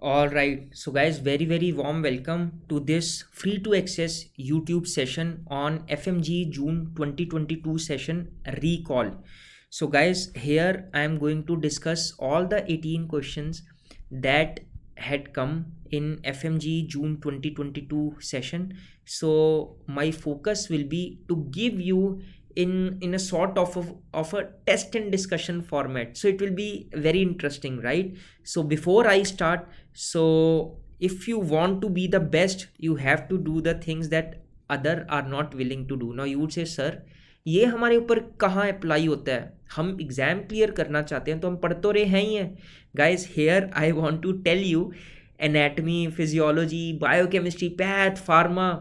All right, so guys, very warm welcome to this free to access YouTube session on FMGE June 2022 session recall. So guys, here I am going to discuss all the 18 questions that had come in FMGE June 2022 session. So my focus will be to give you in a sort of a test and discussion format, so it will be very interesting, right? So before I start, so if you want to be the best, you have to do the things that other are not willing to do. Now you would say, sir, ये हमारे ऊपर कहाँ apply होता है? हम exam clear करना चाहते हैं तो हम पढ़ तो रहे हैं ही हैं. Guys, here I want to tell you, anatomy, physiology, biochemistry, path, pharma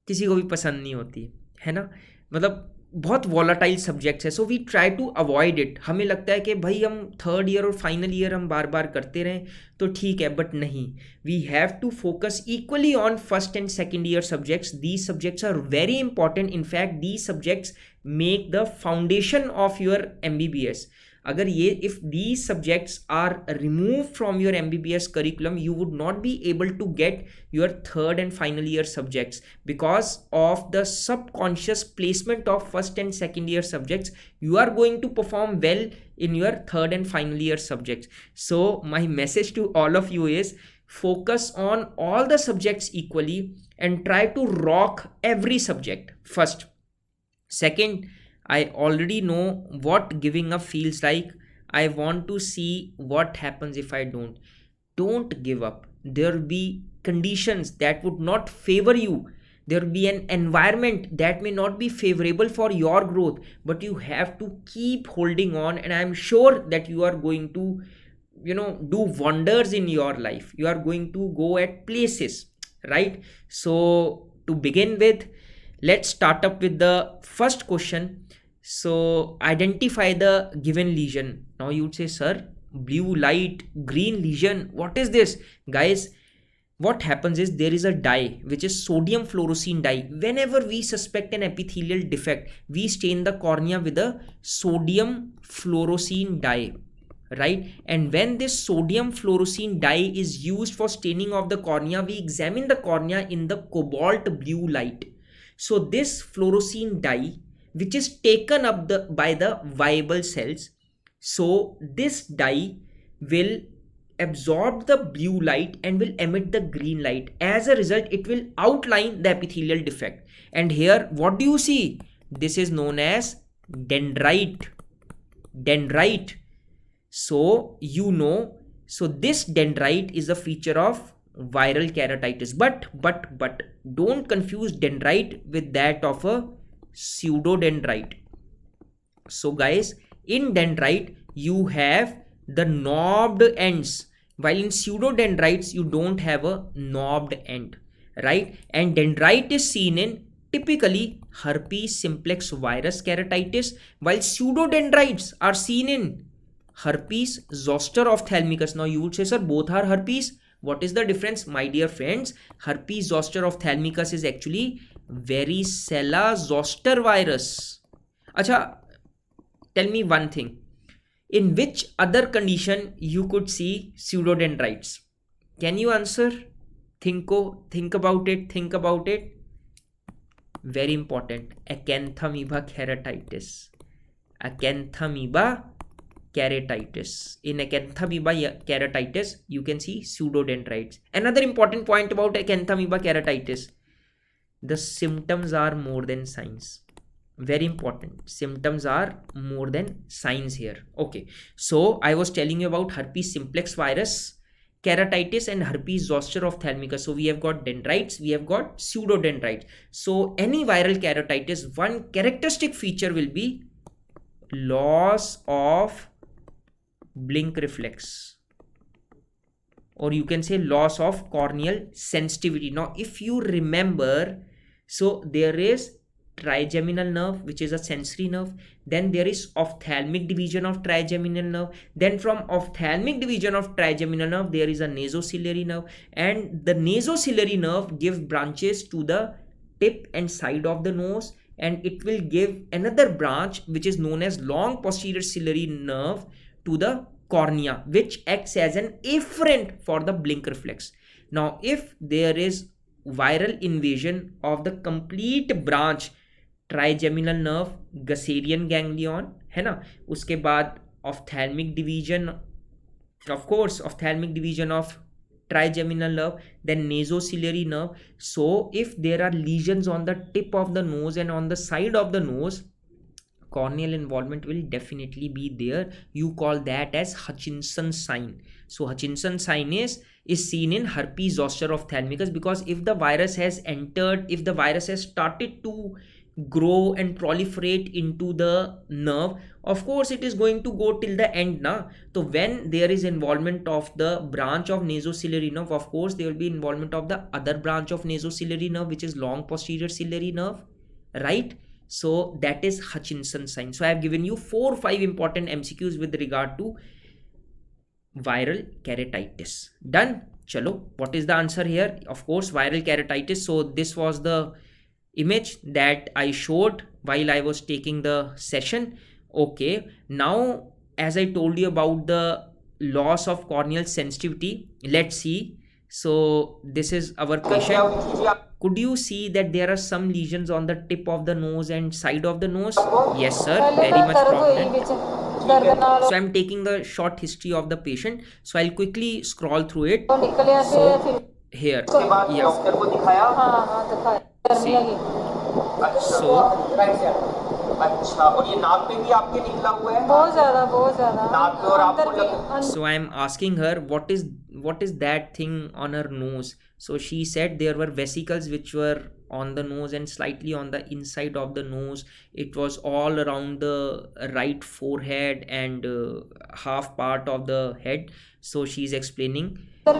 किसी को भी पसंद नहीं होती है ना. मतलब बहुत वॉलाटाइल सब्जेक्ट्स है, so we try to avoid it. हमें लगता है कि भाई हम थर्ड ईयर और फाइनल ईयर हम बार बार करते रहें तो ठीक है, बट नहीं, we have to focus equally on first and second year subjects. These subjects are very important. In fact these subjects make the foundation of your MBBS. अगर ये if these subjects are removed from your MBBS curriculum, you would not be able to get your third and final year subjects because of the subconscious placement of first and second year subjects. You are going to perform well in your third and final year subjects. So my message to all of you is focus on all the subjects equally and try to rock every subject first. Second, I already know what giving up feels like. I want to see what happens if I don't. Don't give up. There will be conditions that would not favor you. There will be an environment that may not be favorable for your growth, but you have to keep holding on, and I am sure that you are going to, do wonders in your life. You are going to go at places, right? So to begin with, let's start up with the first question. So identify the given lesion. Now you would say, sir, blue light, green lesion, what is this? Guys, what happens is there is a dye which is sodium fluorescein dye. Whenever we suspect an epithelial defect, we stain the cornea with a sodium fluorescein dye, right? And when this sodium fluorescein dye is used for staining of the cornea, we examine the cornea in the cobalt blue light. So this fluorescein dye, which is taken up by the viable cells, so this dye will absorb the blue light and will emit the green light. As a result, it will outline the epithelial defect. And here, what do you see? This is known as dendrite. So so this dendrite is a feature of viral keratitis. But don't confuse dendrite with that of a pseudodendrite. So guys, in dendrite you have the knobbed ends, while in pseudodendrites you don't have a knobbed end, right? And dendrite is seen in typically herpes simplex virus keratitis, while pseudodendrites are seen in herpes zoster ophthalmicus. Now you would say, sir, both are herpes. What is the difference? My dear friends, herpes zoster ophthalmicus is actually varicella zoster virus. Acha, tell me one thing. In which other condition you could see pseudodendrites? Can you answer? Think about it. Very important. Acanthamoeba keratitis. In acanthamoeba keratitis, you can see pseudodendrites. Another important point about acanthamoeba keratitis: the symptoms are more than signs. Very important. Symptoms are more than signs here. Okay. So I was telling you about herpes simplex virus keratitis and herpes zoster ophthalmicus. So we have got dendrites, we have got pseudodendrites. So any viral keratitis, one characteristic feature will be loss of blink reflex, or you can say loss of corneal sensitivity. Now if you remember, so there is trigeminal nerve, which is a sensory nerve, then there is ophthalmic division of trigeminal nerve, then from ophthalmic division of trigeminal nerve there is a nasociliary nerve, and the nasociliary nerve gives branches to the tip and side of the nose, and it will give another branch which is known as long posterior ciliary nerve to the cornea, which acts as an afferent for the blink reflex. Now if there is viral invasion of the complete branch, trigeminal nerve, Gasserian ganglion, है ना, उसके बाद ophthalmic division, of course ophthalmic division of trigeminal nerve, then nasociliary nerve. So if there are lesions on the tip of the nose and on the side of the nose, corneal involvement will definitely be there. You call that as Hutchinson sign. So Hutchinson sign is seen in herpes zoster ophthalmicus, because if the virus has entered, if the virus has started to grow and proliferate into the nerve, of course it is going to go till the end now. So when there is involvement of the branch of nasociliary nerve, of course there will be involvement of the other branch of nasociliary nerve, which is long posterior ciliary nerve, right? So that is Hutchinson sign. So I have given you 4 or 5 important MCQs with regard to viral keratitis. Done. Chalo, what is the answer here? Of course viral keratitis. So this was the image that I showed while I was taking the session. Okay, now as I told you about the loss of corneal sensitivity, let's see. So this is our patient. Could you see that there are some lesions on the tip of the nose and side of the nose? Yes sir, very much prominent. So I'm taking the short history of the patient, so I'll quickly scroll through it. So here, yeah, see, so अच्छा, और ये नाक पे भी आपके निकला हुआ है? बहुत ज़्यादा नाक पे, और आपको so I'm asking her what is that thing on her nose. So she said there were vesicles which were on the nose and slightly on the inside of the nose. It was all around the right forehead and half part of the head. So she's explaining. So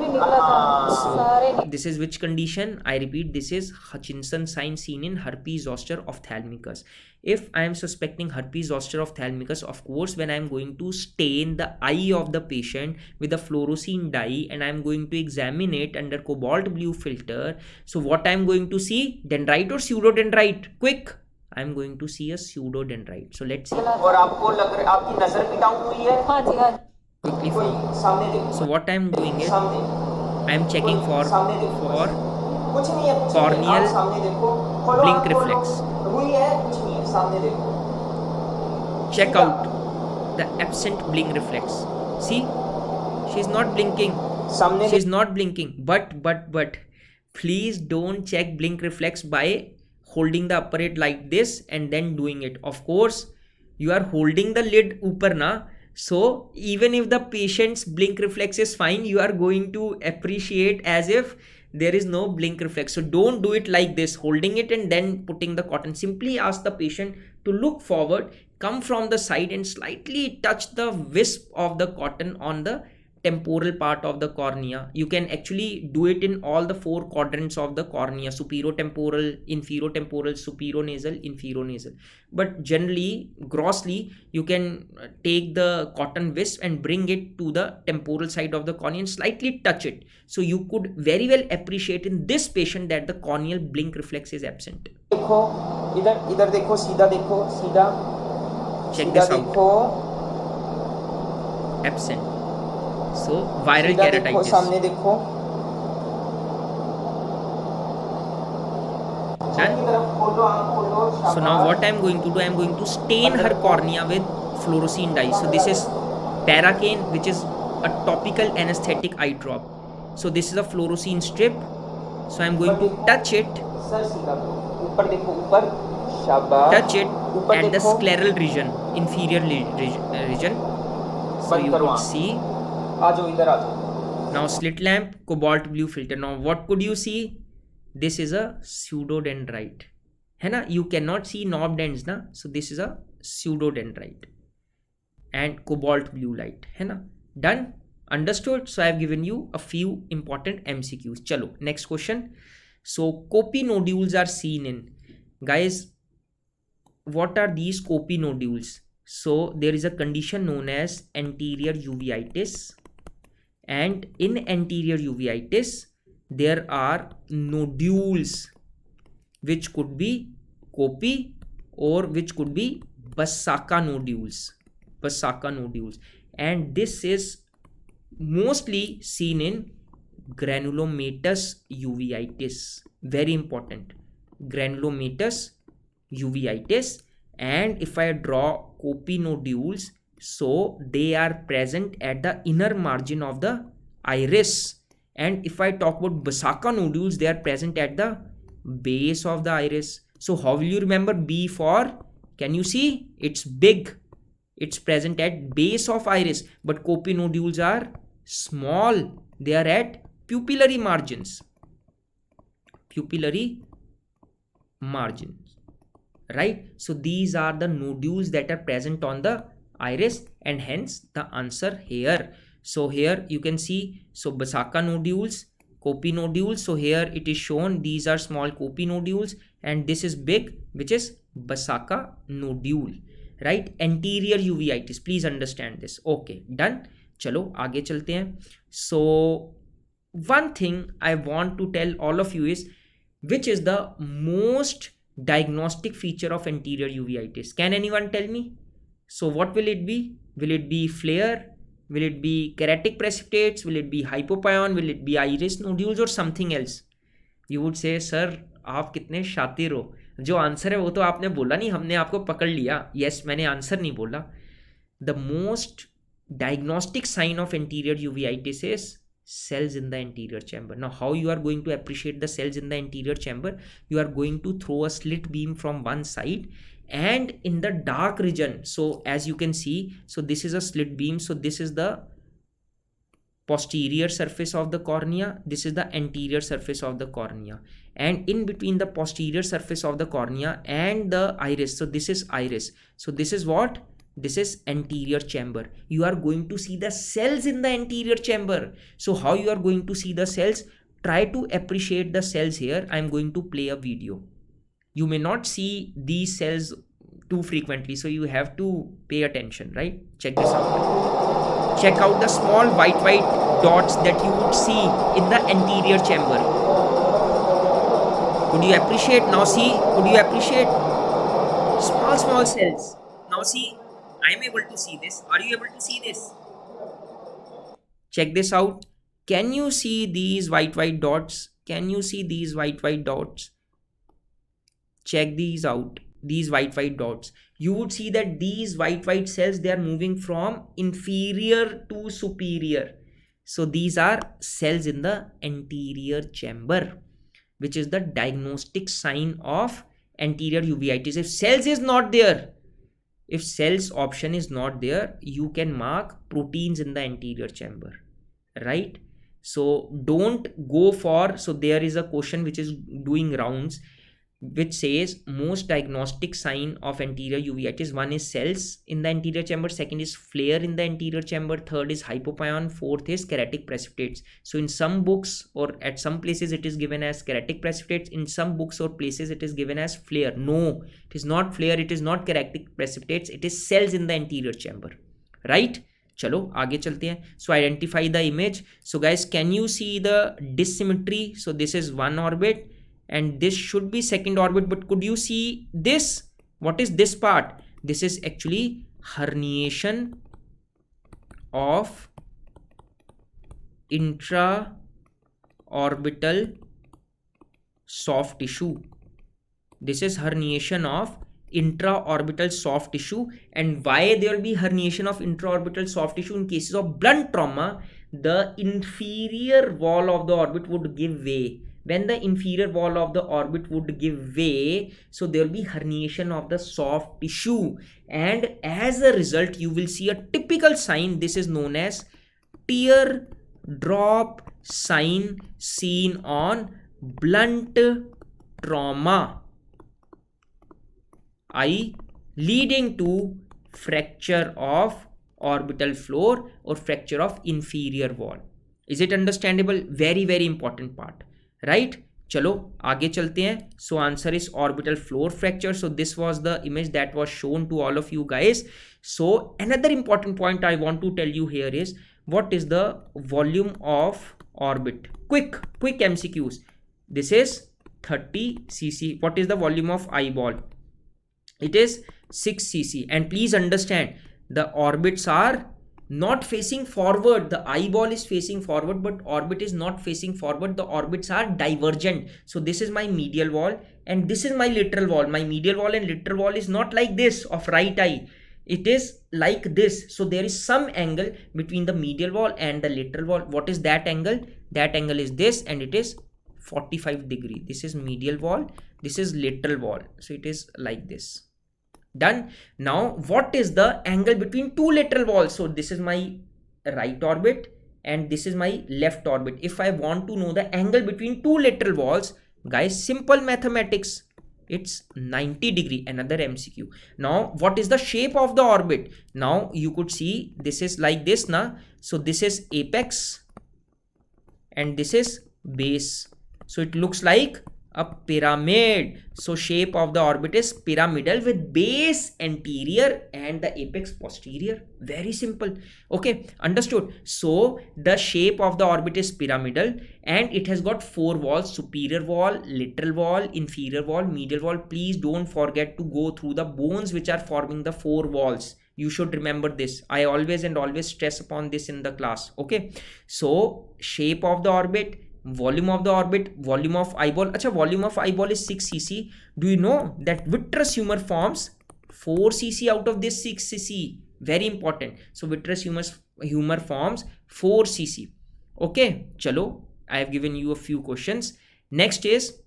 this is which condition? I repeat, this is Hutchinson sign seen in herpes zoster ophthalmicus. If I am suspecting herpes zoster ophthalmicus, of course when I am going to stain the eye of the patient with a fluorescein dye and I am going to examine it under cobalt blue filter, so what I am going to see, dendrite or pseudodendrite? Quick, I am going to see a pseudodendrite. So let's see. और आपको लग रहा है आपकी नजर भी down हुई है? हाँ जी, हाँ। Quickly so what I am doing is I am checking for corneal blink reflex. Check out the absent blink reflex. See, she's not blinking. She's not blinking. But please don't check blink reflex by holding the upper lid like this and then doing it. Of course you are holding the lid upar na. So even if the patient's blink reflex is fine, you are going to appreciate as if there is no blink reflex. So don't do it like this, holding it and then putting the cotton. Simply ask the patient to look forward, come from the side and slightly touch the wisp of the cotton on the temporal part of the cornea. You can actually do it in all the 4 quadrants of the cornea: superiotemporal, inferiotemporal, superinasal, inferionasal. But generally, grossly, you can take the cotton wisp and bring it to the temporal side of the cornea and slightly touch it. So you could very well appreciate in this patient that the corneal blink reflex is absent. देखो, इधर देखो, सीधा देखो, सीधा. Check this out. Absent. So viral keratitis. सामने देखो. So now what I am going to do, I am going to stain her cornea with fluorescein dye. So this is Paracane, which is a topical anesthetic eye drop. So this is a fluorescein strip. So I am going to touch it. Touch it at the scleral region, inferior region. So you could see. Now slit lamp, cobalt blue filter. Now what could you see? This is a pseudodendrite. है ना? You cannot see knobbed ends ना. So this is a pseudodendrite and cobalt blue light. है ना? Done? Understood? So I have given you a few important MCQs. Chalo, next question. So Kopi nodules are seen in. Guys, what are these Kopi nodules? So there is a condition known as anterior uveitis. And in anterior uveitis, there are nodules which could be Kopi or which could be Basaka nodules. Basaka nodules, and this is mostly seen in granulomatous uveitis. Very important, granulomatous uveitis. And if I draw copy nodules, so they are present at the inner margin of the iris. And if I talk about Basaka nodules, they are present at the base of the iris. So how will you remember B for? Can you see? It's big. It's present at base of iris, but copy nodules are small. They are at pupillary margins. Pupillary margins, right? So these are the nodules that are present on the iris, and hence the answer here. So here you can see, so Basaka nodules, copy nodules. So here it is shown, these are small copy nodules, and this is big, which is Basaka nodule, right? Anterior uveitis, please understand this. Okay, done. चलो आगे चलते हैं. So one thing I want to tell all of you is, which is the most diagnostic feature of anterior uveitis? Can anyone tell me? So what will it be? Will it be flare? Will it be keratic precipitates? Will it be hypopyon? Will it be iris nodules or something else? You would say, sir, आप कितने शातिर हो, जो answer है वो तो आपने बोला नहीं, हमने आपको पकड़ लिया. यस, मैंने आंसर नहीं बोला. The most diagnostic sign of anterior uveitis is cells in the anterior chamber. Now how you are going to appreciate the cells in the anterior chamber? You are going to throw a slit beam from one side, and in the dark region, so as you can see, so this is a slit beam, so this is the posterior surface of the cornea, this is the anterior surface of the cornea, and in between the posterior surface of the cornea and the iris, so this is iris, so this is what? This is anterior chamber. You are going to see the cells in the anterior chamber. So how you are going to see the cells? Try to appreciate the cells here. I am going to play a video. You may not see these cells too frequently, so you have to pay attention, right? Check this out. Check out the small white dots that you would see in the anterior chamber. Could you appreciate? Now see, could you appreciate? Small cells. Now see, I am able to see this. Are you able to see this? Check this out. Can you see these white dots? Can you see these white dots? Check these out. These white dots. You would see that these white cells, they are moving from inferior to superior. So these are cells in the anterior chamber, which is the diagnostic sign of anterior uveitis. If cells is not there, if cells option is not there, you can mark proteins in the anterior chamber, right? So don't go for, so there is a question which is doing rounds, which says most diagnostic sign of anterior uveitis. One is cells in the anterior chamber, second is flare in the anterior chamber, third is hypopyon, fourth is keratic precipitates. So in some books or at some places it is given as keratic precipitates, in some books or places it is given as flare. No, it is not flare, it is not keratic precipitates, it is cells in the anterior chamber, right? चलो आगे चलते हैं. So identify the image. So guys, can you see the dissymmetry? So this is one orbit and this should be second orbit, but could you see this? What is this part? This is actually herniation of intra-orbital soft tissue. This is herniation of intra-orbital soft tissue. And why there will be herniation of intra-orbital soft tissue? In cases of blunt trauma, the inferior wall of the orbit would give way. When the inferior wall of the orbit would give way, so there will be herniation of the soft tissue, and as a result you will see a typical sign. This is known as tear drop sign seen on blunt trauma eye, leading to fracture of orbital floor or fracture of inferior wall. Is it understandable? Very important part, right? चलो आगे चलते हैं. So answer is orbital floor fracture. So this was the image that was shown to all of you guys. So another important point I want to tell you here is, what is the volume of orbit? Quick MCQs. This is 30 cc. What is the volume of eyeball? It is 6 cc. And please understand, the orbits are not facing forward. The eyeball is facing forward, but orbit is not facing forward. The orbits are divergent. So this is my medial wall and this is my lateral wall. My medial wall and lateral wall is not like this of right eye. It is like this. So there is some angle between the medial wall and the lateral wall. What is that angle? That angle is this, and it is 45 degree. This is medial wall, this is lateral wall. So it is like this. Done. Now what is the angle between two lateral walls? So this is my right orbit and this is my left orbit. If I want to know the angle between two lateral walls, guys, simple mathematics, it's 90 degree. Another MCQ. Now what is the shape of the orbit? Now you could see this is like this now. So this is apex and this is base. So it looks like a pyramid. So shape of the orbit is pyramidal with base anterior and the apex posterior. Very simple. Okay, understood. So the shape of the orbit is pyramidal and it has got four walls: superior wall, lateral wall, inferior wall, medial wall. Please don't forget to go through the bones which are forming the four walls. You should remember this. I always stress upon this in the class. Okay, so shape of the orbit, volume of the orbit, volume of eyeball. Acha, volume of eyeball is 6 cc. Do you know that vitreous humor forms 4 cc out of this 6 cc? Very important. So vitreous humor forms 4 cc. Okay, chalo, I have given you a few questions. Next is,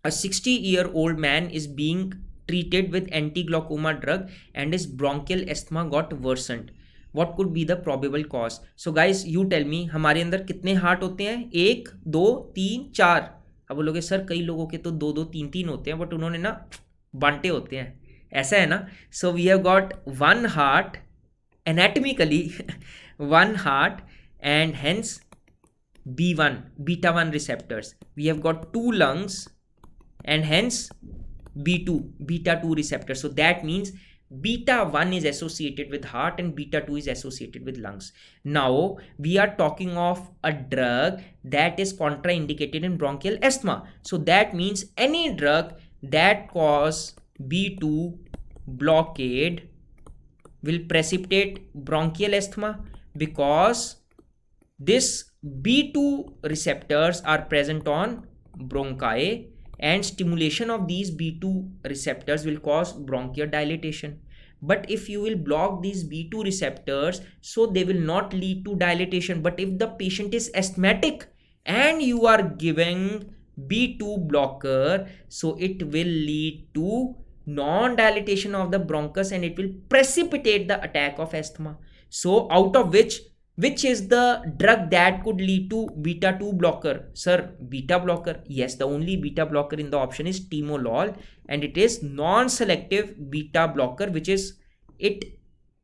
a 60-year-old man is being treated with anti-glaucoma drug and his bronchial asthma got worsened. What could be the probable cause? So guys, you tell me, हमारे अंदर कितने heart होते हैं? 1, 2, 3, 4. अब बोलोगे sir कई लोगों के तो 2, 2, 3, 3 होते हैं, बट उन्होंने ना बांटे होते हैं, ऐसा है ना. So we have got one heart, anatomically one heart, and hence B1, beta 1 receptors. We have got 2 lungs and hence B2, beta 2 receptors. So that means beta 1 is associated with heart and beta 2 is associated with lungs. Now we are talking of a drug that is contraindicated in bronchial asthma. So that means any drug that cause B2 blockade will precipitate bronchial asthma, because this B2 receptors are present on bronchi, and stimulation of these B2 receptors will cause bronchodilation. But if you will block these B2 receptors, so they will not lead to dilatation. But if the patient is asthmatic and you are giving B2 blocker, so it will lead to non-dilatation of the bronchus and it will precipitate the attack of asthma. So out of which is the drug that could lead to beta 2 blocker? Sir, beta blocker. Yes, the only beta blocker in the option is timolol, and it is non-selective beta blocker, which is it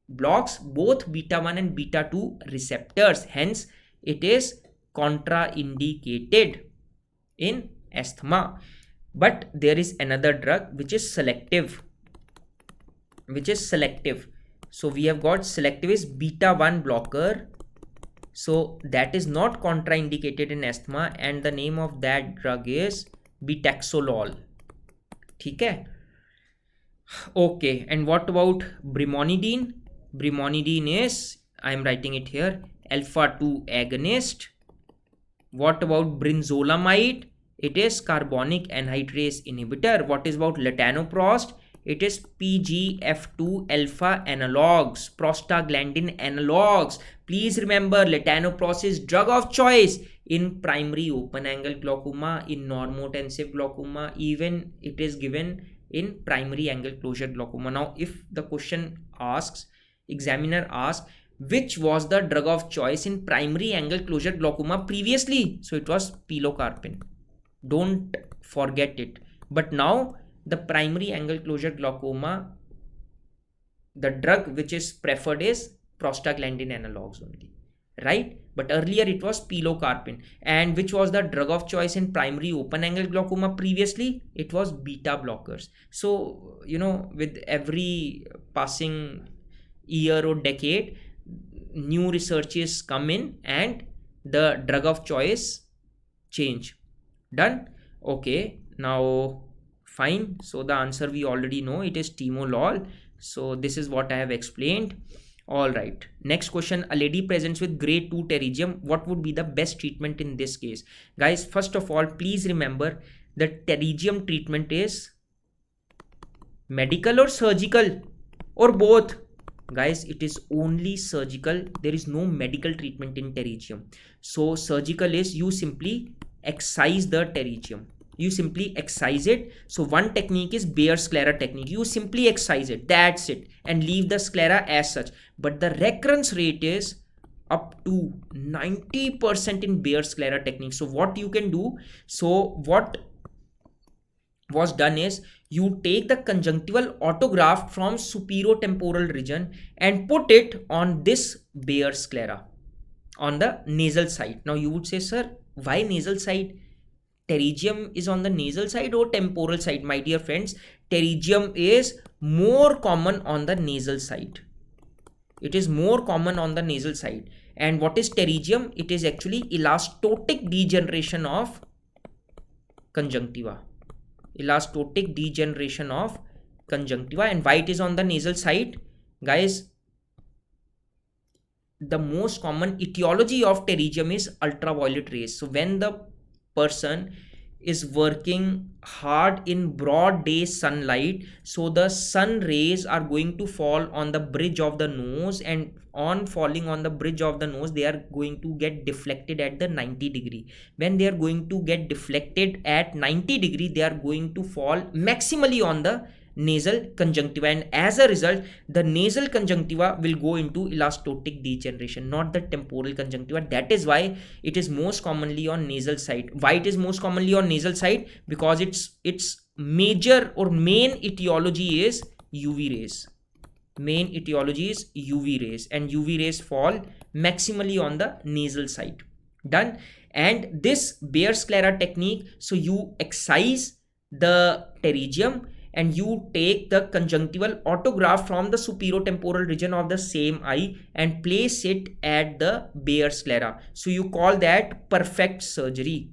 blocks both beta 1 and beta 2 receptors. Hence, it is contraindicated in asthma. But there is another drug which is selective. So we have got selective is beta 1 blocker. So that is not contraindicated in asthma, and the name of that drug is betaxolol. ठीक है? Okay, and what about brimonidine? Brimonidine is, I am writing it here, alpha 2 agonist. What about brinzolamide? It is carbonic anhydrase inhibitor. What is about latanoprost? It is PGF2 alpha analogs, prostaglandin analogs. Please remember, latanoprost is drug of choice in primary open angle glaucoma, in normotensive glaucoma, even it is given in primary angle closure glaucoma. Now, if the question asks, examiner asks, which was the drug of choice in primary angle closure glaucoma previously? So it was pilocarpine. Don't forget it. But now, the primary angle closure glaucoma, the drug which is preferred is prostaglandin analogs only, right? But earlier it was pilocarpine. And which was the drug of choice in primary open angle glaucoma previously? It was beta blockers. So, you know, with every passing year or decade, new researches come in and the drug of choice change. Done? Okay, now fine. So the answer we already know, it is timolol. So this is what I have explained. All right, next question. A lady presents with grade 2 pterygium. What would be the best treatment in this case? Guys, first of all, please remember that pterygium treatment is medical or surgical or both. Guys, it is only surgical. There is no medical treatment in pterygium. So surgical is you simply excise the pterygium. You simply excise it. So one technique is bare sclera technique. You simply excise it, that's it, and leave the sclera as such. But the recurrence rate is up to 90% in bare sclera technique. So what you can do, so what was done is you take the conjunctival autograft from superotemporal region and put it on this bare sclera on the nasal side. Now you would say, sir, why nasal side? Pterygium is on the nasal side or temporal side? My dear friends, pterygium is more common on the nasal side. It is more common on the nasal side. And what is pterygium? It is actually elastotic degeneration of conjunctiva. Elastotic degeneration of conjunctiva. And why it is on the nasal side? Guys, the most common etiology of pterygium is ultraviolet rays. So when the person is working hard in broad day sunlight, so the sun rays are going to fall on the bridge of the nose, and on falling on the bridge of the nose, they are going to get deflected at the 90-degree. When they are going to get deflected at 90-degree, they are going to fall maximally on the nasal conjunctiva, and as a result the nasal conjunctiva will go into elastotic degeneration, not the temporal conjunctiva. That is why it is most commonly on nasal side. Why it is most commonly on nasal side? Because its major or main etiology is UV rays. Main etiology is UV rays, and UV rays fall maximally on the nasal side. Done. And this bare sclera technique, so you excise the pterygium and you take the conjunctival autograft from the superotemporal region of the same eye and place it at the bare sclera. So you call that perfect surgery.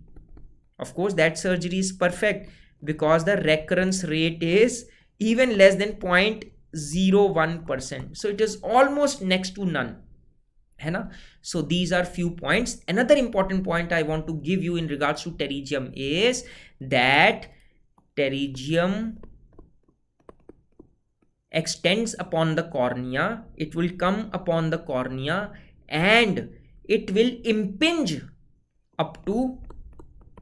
Of course, that surgery is perfect because the recurrence rate is even less than 0.01%. So it is almost next to none. So these are few points. Another important point I want to give you in regards to pterygium is that pterygium extends upon the cornea. It will come upon the cornea and it will impinge up to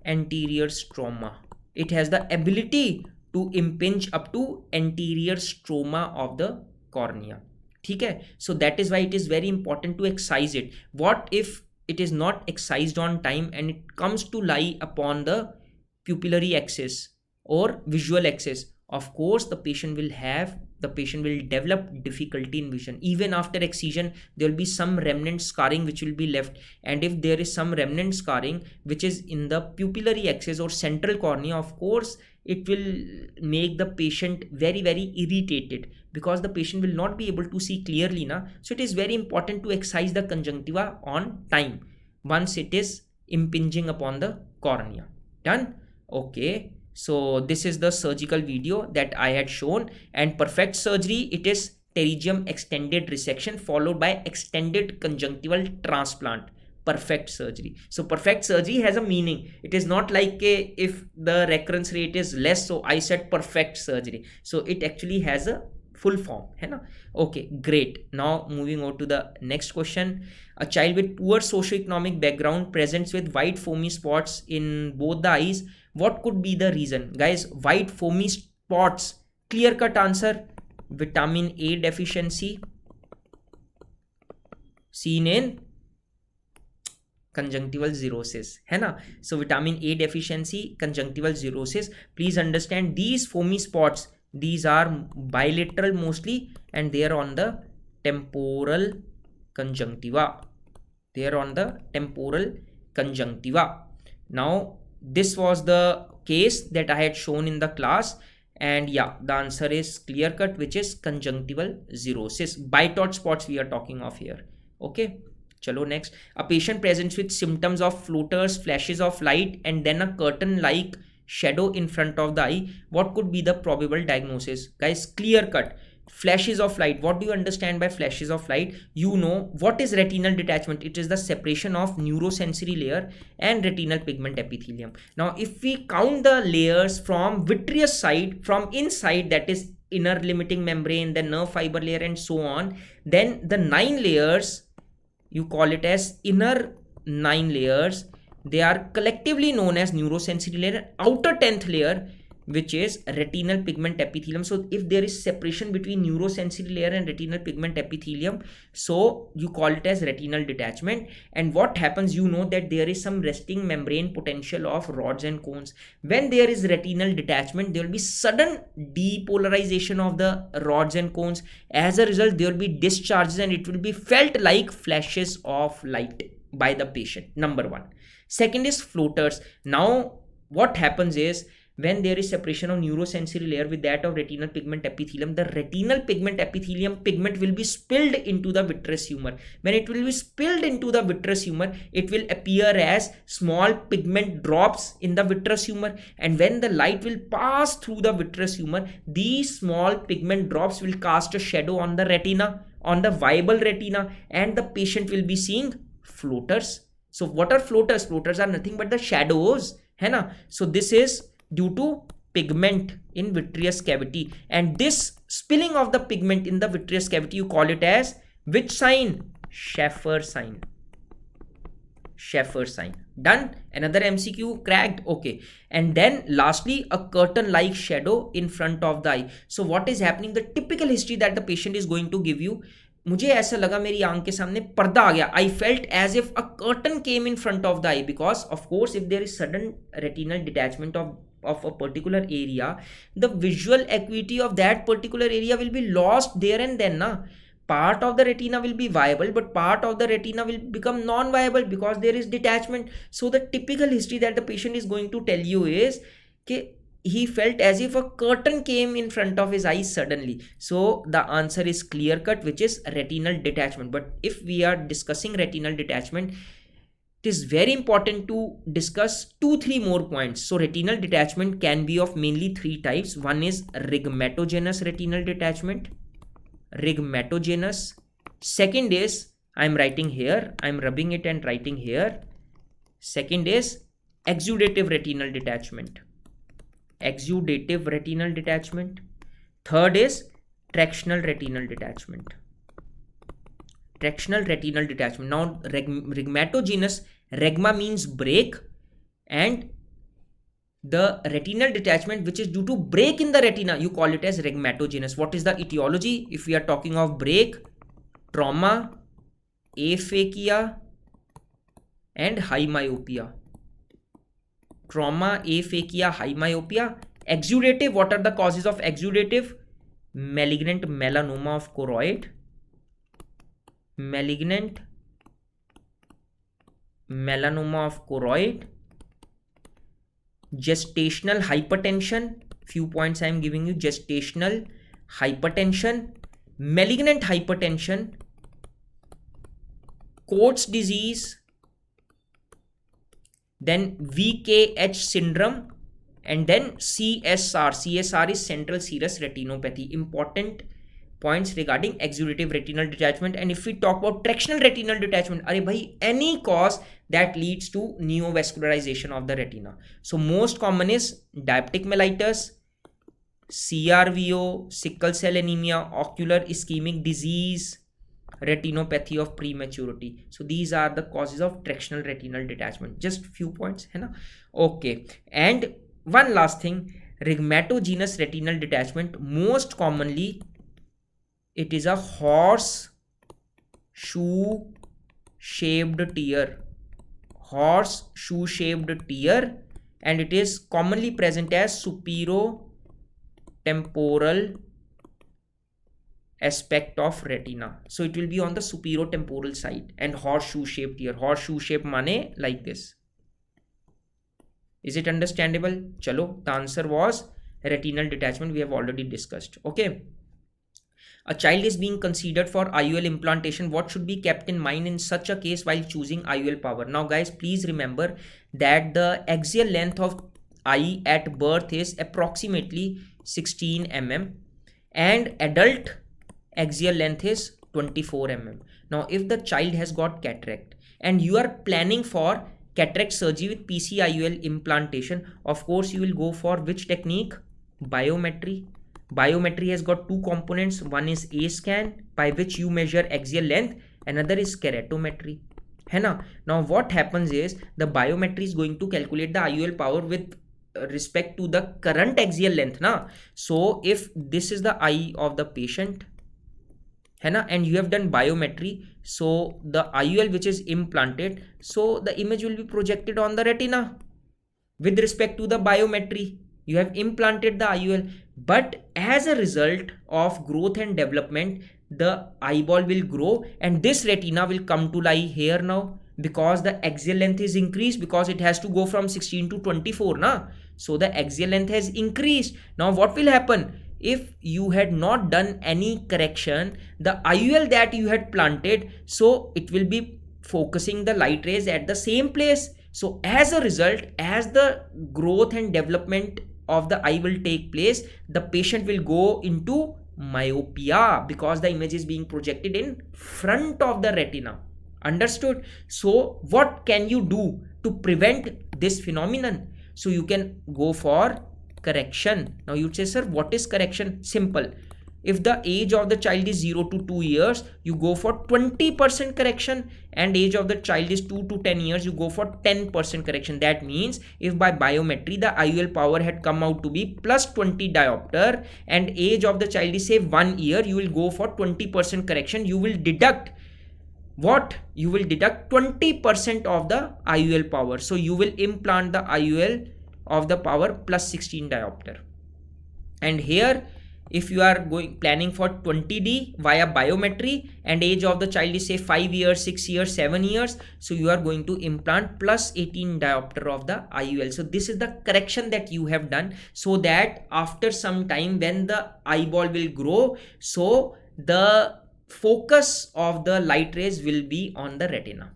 anterior stroma. It has the ability to impinge up to anterior stroma of the cornea. Okay? So that is why it is very important to excise it. What if it is not excised on time and it comes to lie upon the pupillary axis or visual axis? Of course, the patient will develop difficulty in vision. Even after excision, there will be some remnant scarring which will be left. And if there is some remnant scarring which is in the pupillary axis or central cornea, of course, it will make the patient very, very irritated because the patient will not be able to see clearly. So it is very important to excise the conjunctiva on time once it is impinging upon the cornea. Done? Okay. So this is the surgical video that I had shown, and perfect surgery, it is pterygium extended resection followed by extended conjunctival transplant. Perfect surgery. So perfect surgery has a meaning. It is not like if the recurrence rate is less, so I said perfect surgery. So it actually has a full form. Okay, great. Now moving on to the next question. A child with poor socioeconomic background presents with white foamy spots in both the eyes. What could be the reason? Guys, white foamy spots, clear cut answer, vitamin A deficiency seen in conjunctival xerosis. So vitamin A deficiency, conjunctival xerosis. Please understand these foamy spots, these are bilateral mostly, and they are on the temporal conjunctiva. They are on the temporal conjunctiva. Now this was the case that I had shown in the class, and yeah, the answer is clear cut, which is conjunctival xerosis. Bitot spots we are talking of here. Okay, chalo next. A patient presents with symptoms of floaters, flashes of light, and then a curtain like shadow in front of the eye. What could be the probable diagnosis? Guys, clear cut. Flashes of light. What do you understand by flashes of light? You know what is retinal detachment. It is the separation of neurosensory layer and retinal pigment epithelium. Now if we count the layers from vitreous side, from inside, that is inner limiting membrane, the nerve fiber layer and so on, then the 9 layers, you call it as inner 9 layers, they are collectively known as neurosensory layer. Outer 10th layer, which is retinal pigment epithelium. So if there is separation between neurosensory layer and retinal pigment epithelium, so you call it as retinal detachment. And what happens, you know that there is some resting membrane potential of rods and cones. When there is retinal detachment, there will be sudden depolarization of the rods and cones. As a result, there will be discharges and it will be felt like flashes of light by the patient. Number one. Second is floaters. Now what happens is, when there is separation of neurosensory layer with that of retinal pigment epithelium, the retinal pigment epithelium pigment will be spilled into the vitreous humor. When it will be spilled into the vitreous humor, it will appear as small pigment drops in the vitreous humor. And when the light will pass through the vitreous humor, these small pigment drops will cast a shadow on the retina, on the viable retina, and the patient will be seeing floaters. So what are floaters? Floaters are nothing but the shadows, है ना? So this is due to pigment in vitreous cavity, and this spilling of the pigment in the vitreous cavity, you call it as which sign? Schaeffer sign. Schaeffer sign. Done. Another MCQ cracked. Okay. And then lastly, a curtain like shadow in front of the eye. So what is happening? The typical history that the patient is going to give you, मुझे ऐसा लगा मेरी आंख के सामने पर्दा आ गया. I felt as if a curtain came in front of the eye, because of course if there is sudden retinal detachment of a particular area, the visual acuity of that particular area will be lost there and then, na. Part of the retina will be viable, but part of the retina will become non-viable because there is detachment. So the typical history that the patient is going to tell you is that he felt as if a curtain came in front of his eyes suddenly. So the answer is clear cut, which is retinal detachment. But if we are discussing retinal detachment, it is very important to discuss 2-3 more points. So retinal detachment can be of mainly 3 types. One is rhigmatogenous retinal detachment. Rhigmatogenous. Second is, I'm writing here, I'm rubbing it and writing here. Second is exudative retinal detachment. Exudative retinal detachment. Third is tractional retinal detachment. Tractional retinal detachment. Now rhigmatogenous, rhegma means break, and the retinal detachment which is due to break in the retina, you call it as rhigmatogenous. What is the etiology? If we are talking of break, trauma, aphakia and high myopia. Trauma, aphakia, high myopia. Exudative, what are the causes of exudative? Malignant melanoma of choroid, malignant melanoma of choroid, gestational hypertension. Few points I am giving you. Gestational hypertension, malignant hypertension, Coats disease, then VKH syndrome, and then CSR. CSR is central serous retinopathy. Important points regarding exudative retinal detachment. And if we talk about tractional retinal detachment, are bhai, any cause that leads to neovascularization of the retina. So most common is diabetic mellitus, CRVO, sickle cell anemia, ocular ischemic disease, retinopathy of prematurity. So these are the causes of tractional retinal detachment. Just few points, hai na? Okay. And one last thing, rhigmatogenous retinal detachment, most commonly it is a horseshoe shaped tear. Horseshoe shaped tear, and it is commonly present as superotemporal aspect of retina. So it will be on the superotemporal side, and horseshoe shaped tear. Horseshoe shape mane like this. Is it understandable? Chalo, the answer was retinal detachment. We have already discussed. Okay. A child is being considered for IOL implantation. What should be kept in mind in such a case while choosing IOL power? Now guys, please remember that the axial length of eye at birth is approximately 16 mm, and adult axial length is 24 mm. Now if the child has got cataract and you are planning for cataract surgery with PCIOL implantation, of course you will go for which technique? Biometry. Biometry has got two components. One is A scan, by which you measure axial length. Another is keratometry. है ना? Now what happens is the biometry is going to calculate the IOL power with respect to the current axial length na. So if this is the eye of the patient, है ना, and you have done biometry, so the IOL which is implanted, so the image will be projected on the retina with respect to the biometry. You have implanted the IOL, but as a result of growth and development, the eyeball will grow and this retina will come to lie here now, because the axial length is increased, because it has to go from 16 to 24 na. So the axial length has increased. Now what will happen? If you had not done any correction, the IOL that you had planted, so it will be focusing the light rays at the same place. So as a result, as the growth and development of the eye will take place, the patient will go into myopia because the image is being projected in front of the retina. Understood? So what can you do to prevent this phenomenon? So you can go for correction. Now you'd say, sir, what is correction? Simple. If the age of the child is 0 to 2 years, you go for 20% correction, and age of the child is 2 to 10 years, you go for 10% correction. That means if by biometry the IOL power had come out to be plus 20 diopter and age of the child is say 1 year, you will go for 20% correction. You will deduct what? You will deduct 20% of the IOL power. So you will implant the IOL of the power plus 16 diopter. And here if you are planning for 20D via biometry and age of the child is say 5 years, 6 years, 7 years, so you are going to implant plus 18 diopter of the IOL. So this is the correction that you have done, so that after some time when the eyeball will grow, so the focus of the light rays will be on the retina.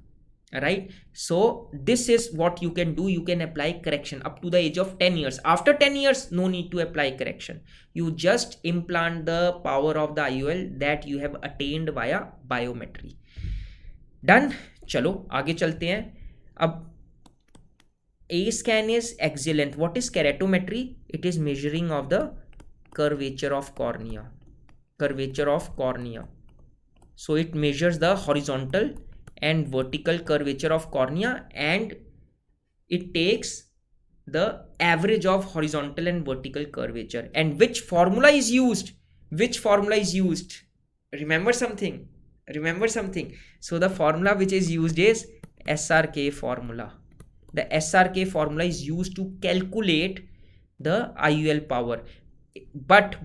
Right? So this is what you can do. You can apply correction up to the age of 10 years. After 10 years, no need to apply correction. You just implant the power of the IOL that you have attained via biometry. Done? चलो आगे चलते हैं. अब A scan is axial length. What is keratometry? It is measuring of the curvature of cornea. Curvature of cornea. So it measures the horizontal and vertical curvature of cornea, and it takes the average of horizontal and vertical curvature. And which formula is used? Which formula is used? Remember something. So the formula which is used is SRK formula. The SRK formula is used to calculate the IOL power. But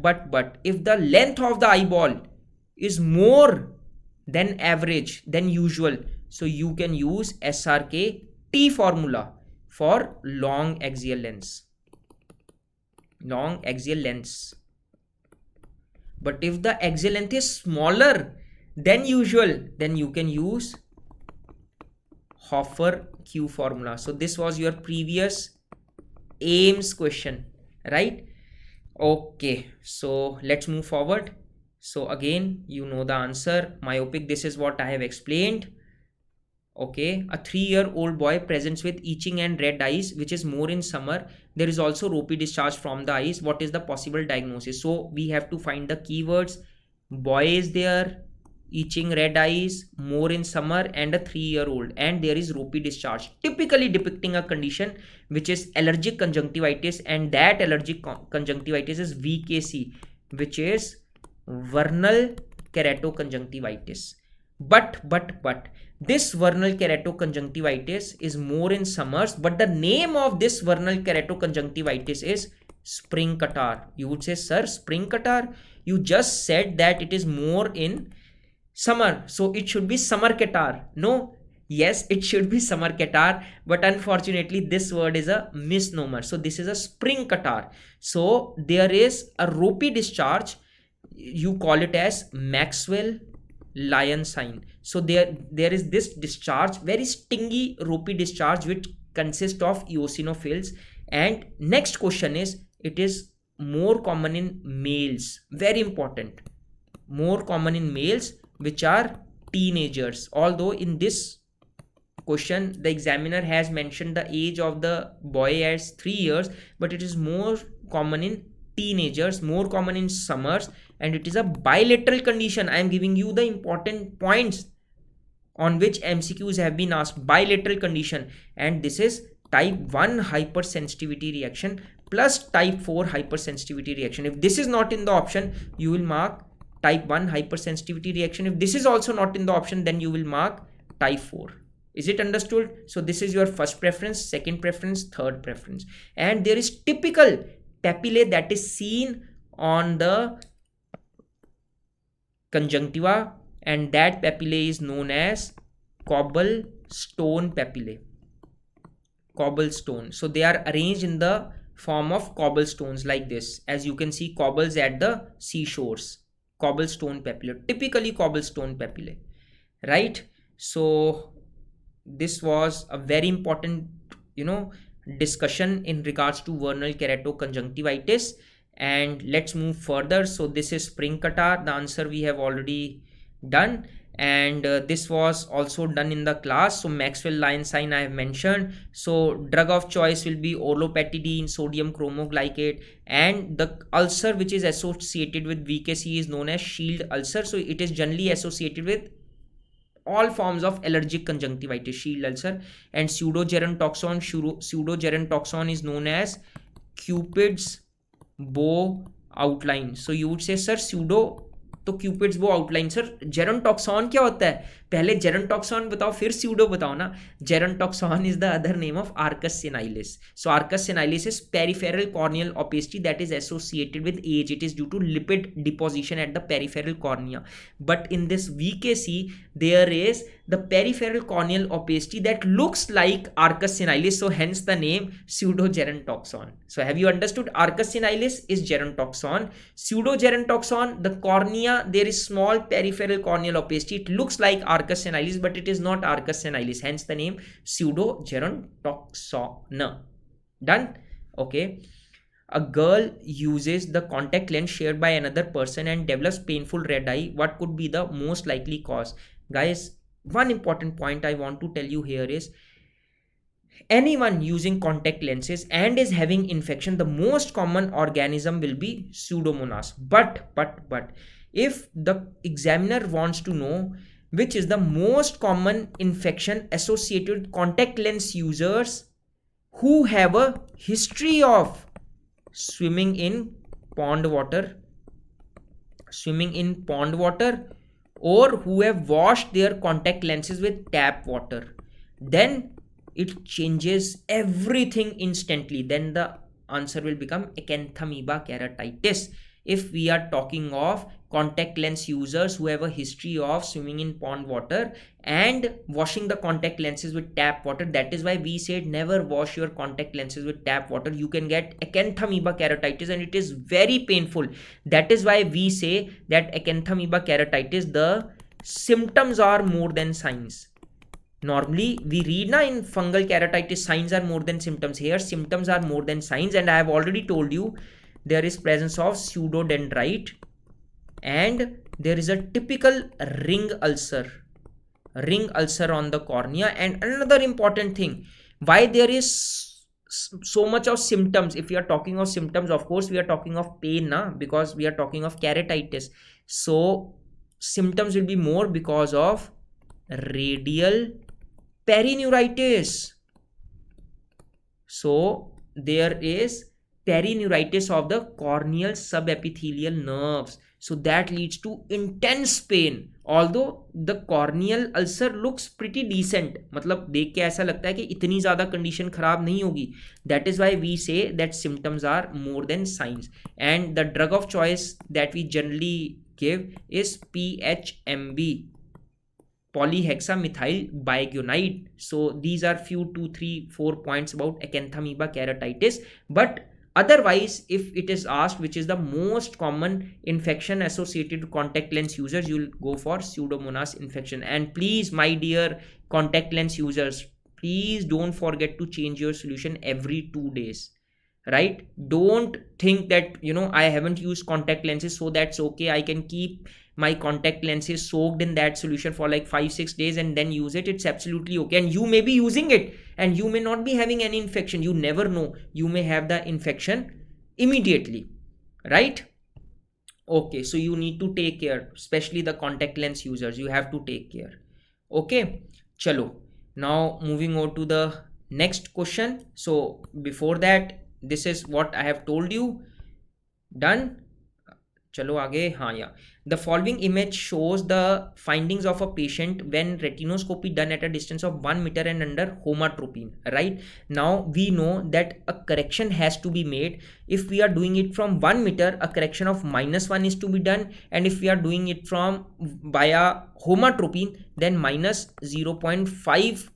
if the length of the eyeball is more than average, than usual, so you can use SRK T formula for long axial lens. But if the axial length is smaller than usual, then you can use Hoffer Q formula. So this was your previous AIMS question, right? Okay, so let's move forward. So again, you know the answer. Myopic, this is what I have explained. Okay, a 3-year-old boy presents with itching and red eyes, which is more in summer. There is also ropey discharge from the eyes. What is the possible diagnosis? So we have to find the keywords. Boy is there, itching red eyes, more in summer, and a 3-year-old, and there is ropey discharge, typically depicting a condition which is allergic conjunctivitis, and that allergic conjunctivitis is VKC, which is vernal keratoconjunctivitis. But this vernal keratoconjunctivitis is more in summers, but the name of this vernal keratoconjunctivitis is spring catarrh. You would say, sir, spring catarrh? You just said that it is more in summer, so it should be summer catarrh. No, yes, it should be summer catarrh, but unfortunately this word is a misnomer. So this is a spring catarrh. So there is a ropey discharge. You call it as Maxwell-Lyon sign. So there is this discharge, very stingy ropey discharge, which consists of eosinophils. And next question is, it is more common in males. Very important. more common in males, which are teenagers. Although in this question the examiner has mentioned the age of the boy as 3 years, but it is more common in teenagers, more common in summers, and it is a bilateral condition. I am giving you the important points on which MCQs have been asked. Bilateral condition, and this is type 1 hypersensitivity reaction plus type 4 hypersensitivity reaction. If this is not in the option, you will mark type 1 hypersensitivity reaction. If this is also not in the option, then you will mark type 4. Is it understood? So this is your first preference, second preference, third preference. And there is typical papillae that is seen on the conjunctiva, and that papillae is known as cobblestone papillae. Cobblestone. So they are arranged in the form of cobblestones like this. As you can see, cobbles at the seashores. Cobblestone papillae. Typically cobblestone papillae. Right? So this was a very important, discussion in regards to vernal keratoconjunctivitis. And let's move further. So this is spring catarrh. The answer we have already done, and this was also done in the class. So Maxwell line sign I have mentioned. So drug of choice will be olopatidine, sodium chromoglycate, and the ulcer which is associated with VKC is known as shield ulcer. So it is generally associated with all forms of allergic conjunctivitis, shield ulcer. And pseudogerontoxin is known as Cupid's bow outline. So you would say sir pseudo तो cupids वो outline. Sir जेरोंटॉक्सॉन क्या होता है? पहले जेरोंटॉक्सॉन बताओ फिर pseudo बताओ ना. Gerontoxon is the other name of arcus senilis. So arcus senilis is peripheral corneal opacity that is associated with age. It is due to lipid deposition at the peripheral cornea. But in this VKC there is the peripheral corneal opacity that looks like arcus senilis, so hence the name pseudogerontoxin. So have you understood? Arcus senilis is gerontoxin. Pseudogerontoxin, the cornea, there is small peripheral corneal opacity. It looks like arcus senilis, but it is not arcus senilis, hence the name pseudogerontoxin. Done? Okay. A girl uses the contact lens shared by another person and develops painful red eye. What could be the most likely cause? Guys, one important point I want to tell you here is anyone using contact lenses and is having infection, the most common organism will be Pseudomonas. But if the examiner wants to know which is the most common infection associated with contact lens users who have a history of swimming in pond water, or who have washed their contact lenses with tap water, then it changes everything instantly. Then the answer will become acanthamoeba keratitis. If we are talking of contact lens users who have a history of swimming in pond water and washing the contact lenses with tap water, that is why we said never wash your contact lenses with tap water. You can get acanthamoeba keratitis and it is very painful. That is why we say that acanthamoeba keratitis, the symptoms are more than signs. Normally we read na in fungal keratitis signs are more than symptoms. Here symptoms are more than signs, and I have already told you there is presence of pseudodendrite and there is a typical ring ulcer on the cornea. And another important thing, why there is so much of symptoms. If we are talking of symptoms, of course we are talking of pain na, because we are talking of keratitis. So symptoms will be more because of radial perineuritis. So there is perineuritis of the corneal subepithelial nerves. So that leads to intense pain. Although the corneal ulcer looks pretty decent, मतलब देख के ऐसा लगता है कि इतनी ज़्यादा condition खराब नहीं होगी. That is why we say that symptoms are more than signs. And the drug of choice that we generally give is PHMB, polyhexamethyl biguanide. So these are few 2, 3, 4 points about acanthamoeba keratitis. But otherwise, if it is asked which is the most common infection associated with contact lens users, you will go for Pseudomonas infection. And please, my dear contact lens users, please don't forget to change your solution every 2 days. right? Don't think that, I haven't used contact lenses, so that's okay, I can keep my contact lenses soaked in that solution for like 5-6 days and then use it. It's absolutely okay, and you may be using it and you may not be having any infection. You never know, you may have the infection immediately, right? Okay, so you need to take care, especially the contact lens users, you have to take care. Okay, chalo, now moving on to the next question. So before that, this is what I have told you. Done. चलो आगे. हाँ, या the following image shows the findings of a patient when retinoscopy done at a distance of 1 meter and under homatropine. Right now we know that a correction has to be made. If we are doing it from 1 meter, a correction of -1 is to be done, and if we are doing it from via homatropine, then minus 0.5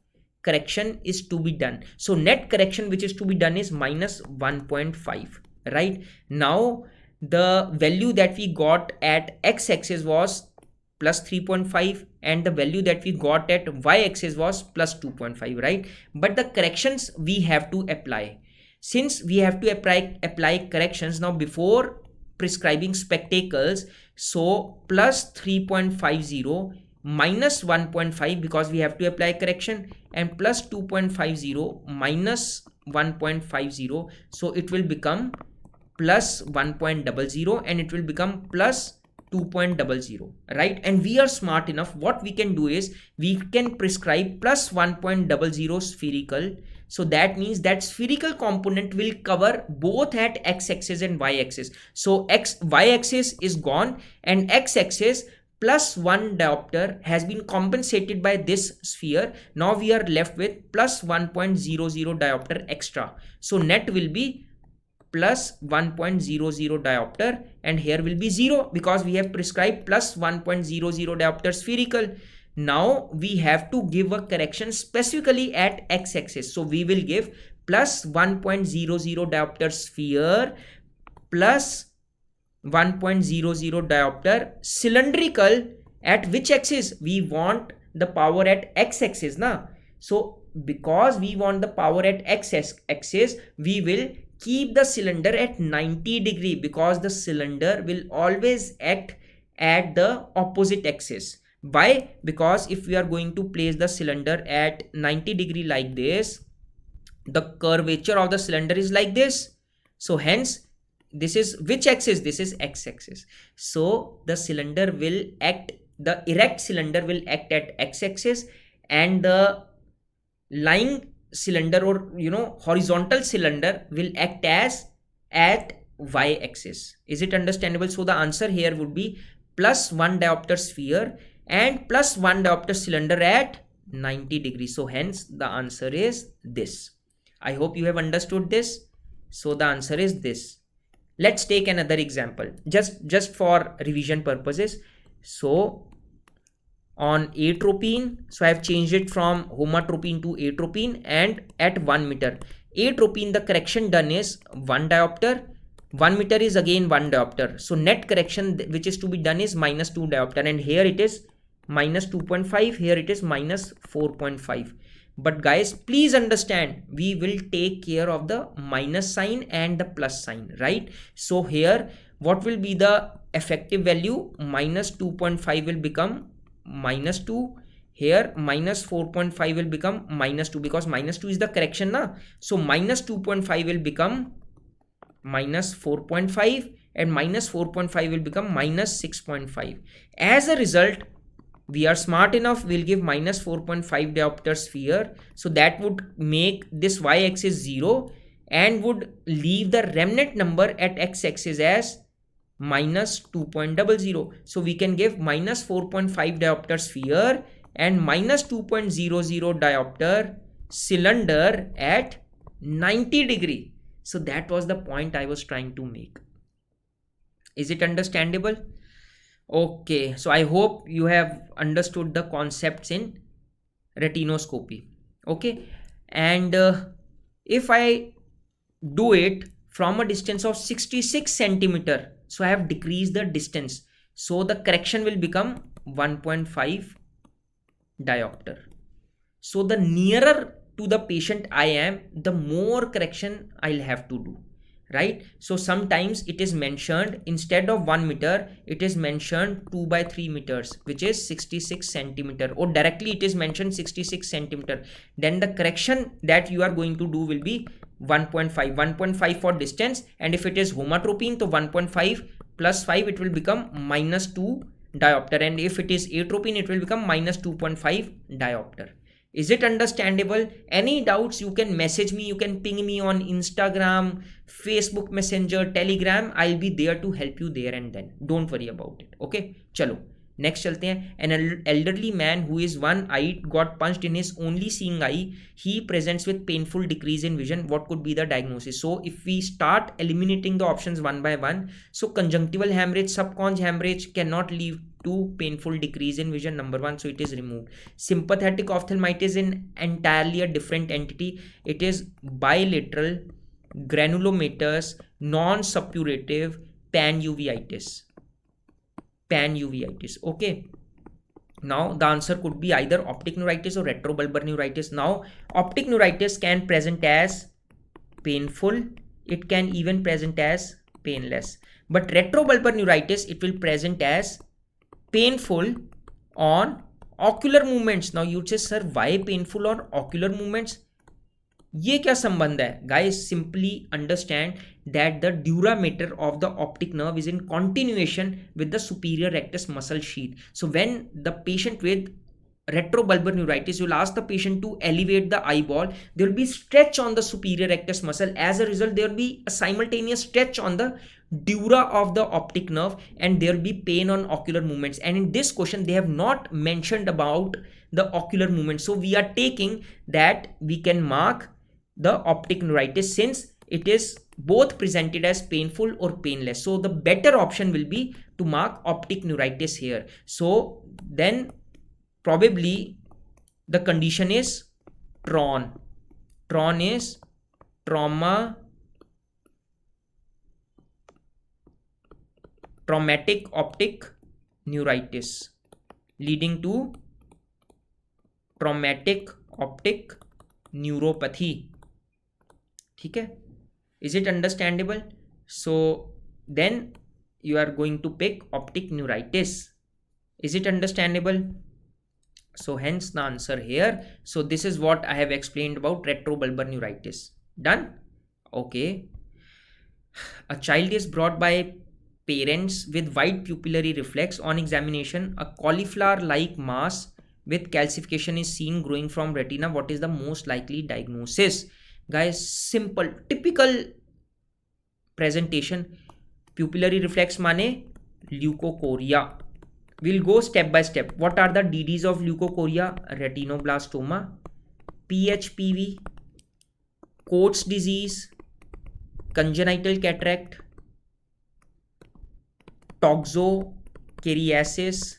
correction is to be done. So net correction which is to be done is minus 1.5. Right now the value that we got at x-axis was plus 3.5 and the value that we got at y-axis was plus 2.5, right? But the corrections we have to apply. Since we have to apply corrections now before prescribing spectacles, so plus 3.50 minus 1.5 because we have to apply correction, and plus 2.50 minus 1.50, so it will become plus 1.00 and it will become plus 2.00, right? And we are smart enough, what we can do is we can prescribe plus 1.00 spherical. So that means that spherical component will cover both at x-axis and y-axis. So y-axis is gone and x-axis plus 1 diopter has been compensated by this sphere. Now we are left with plus 1.00 diopter extra. So net will be plus 1.00 diopter, and here will be 0 because we have prescribed plus 1.00 diopter spherical. Now we have to give a correction specifically at x-axis. So we will give plus 1.00 diopter sphere plus 1.00 diopter cylindrical. At which axis? We want the power at x-axis, na? So because we want the power at x-axis, we will keep the cylinder at 90 degree because the cylinder will always act at the opposite axis. Why? Because if we are going to place the cylinder at 90 degree like this, the curvature of the cylinder is like this. So hence this is which axis? This is x-axis. So the cylinder will act, the erect cylinder will act at x-axis, and the lying cylinder or horizontal cylinder will act as at y-axis. Is it understandable? So the answer here would be plus 1 diopter sphere and plus 1 diopter cylinder at 90 degrees. So hence the answer is this. I hope you have understood this. So the answer is this. Let's take another example just for revision purposes. So on atropine, so I have changed it from homatropine to atropine, and at 1 meter atropine the correction done is 1 diopter. 1 meter is again 1 diopter. So net correction which is to be done is minus 2 diopter, and here it is minus 2.5, here it is minus 4.5. But guys, please understand, we will take care of the minus sign and the plus sign, right? So here what will be the effective value? Minus 2.5 will become minus 2. Here minus 4.5 will become minus 2 because minus 2 is the correction, na? So minus 2.5 will become minus 4.5 and minus 4.5 will become minus 6.5. As a result, we are smart enough, we'll give minus 4.5 diopter sphere. So that would make this y-axis 0 and would leave the remnant number at x-axis as minus 2.00. So we can give minus 4.5 diopter sphere and minus 2.00 diopter cylinder at 90 degree. So that was the point I was trying to make. Is it understandable? Okay, so I hope you have understood the concepts in retinoscopy. Okay, and if I do it from a distance of 66 centimeter, so I have decreased the distance, so the correction will become 1.5 diopter. So the nearer to the patient I am, the more correction I'll have to do. right? So sometimes it is mentioned instead of 1 meter, it is mentioned 2 by 3 meters, which is 66 centimeter, or directly it is mentioned 66 centimeter. Then the correction that you are going to do will be 1.5 for distance, and if it is homatropine, so 1.5 plus 5 it will become -2 diopter, and if it is atropine it will become -2.5 diopter. Is it understandable? Any doubts, you can message me, you can ping me on Instagram, Facebook Messenger, Telegram. I'll be there to help you there and then. Don't worry about it. Okay? Chalo. Next चलते हैं. An elderly man who is one-eyed got punched in his only seeing eye. He presents with painful decrease in vision. What could be the diagnosis? So if we start eliminating the options one by one, so conjunctival hemorrhage, subconj hemorrhage cannot lead to painful decrease in vision, number one, so it is removed. Sympathetic ophthalmitis is entirely a different entity. It is bilateral, granulomatous, non-suppurative panuveitis. Okay, now the answer could be either optic neuritis or retrobulbar neuritis. Now optic neuritis can present as painful, it can even present as painless, but retrobulbar neuritis, it will present as painful on ocular movements. Now you say, sir, why painful on ocular movements? ये क्या संबंध है? Guys, simply understand that the dura mater of the optic nerve is in continuation with the superior rectus muscle sheath. So when the patient with retrobulbar neuritis, you will ask the patient to elevate the eyeball, there will be stretch on the superior rectus muscle. As a result, there will be a simultaneous stretch on the dura of the optic nerve, and there will be pain on ocular movements. And in this question, they have not mentioned about the ocular movement. So we are taking that we can mark the optic neuritis since it is both presented as painful or painless. So the better option will be to mark optic neuritis here. So then probably the condition is TRON. TRON is traumatic optic neuritis, leading to traumatic optic neuropathy. ठीक है? Is it understandable? So then you are going to pick optic neuritis. Is it understandable? So hence the answer here. So this is what I have explained about retrobulbar neuritis. Done? Okay. A child is brought by parents with white pupillary reflex. On examination, a cauliflower-like mass with calcification is seen growing from retina. What is the most likely diagnosis? Guys, simple, typical presentation. Pupillary reflex माने leukocoria. We'll go step by step. What are the DDs of leukocoria? Retinoblastoma, PHPV, Coats disease, congenital cataract, toxocariasis,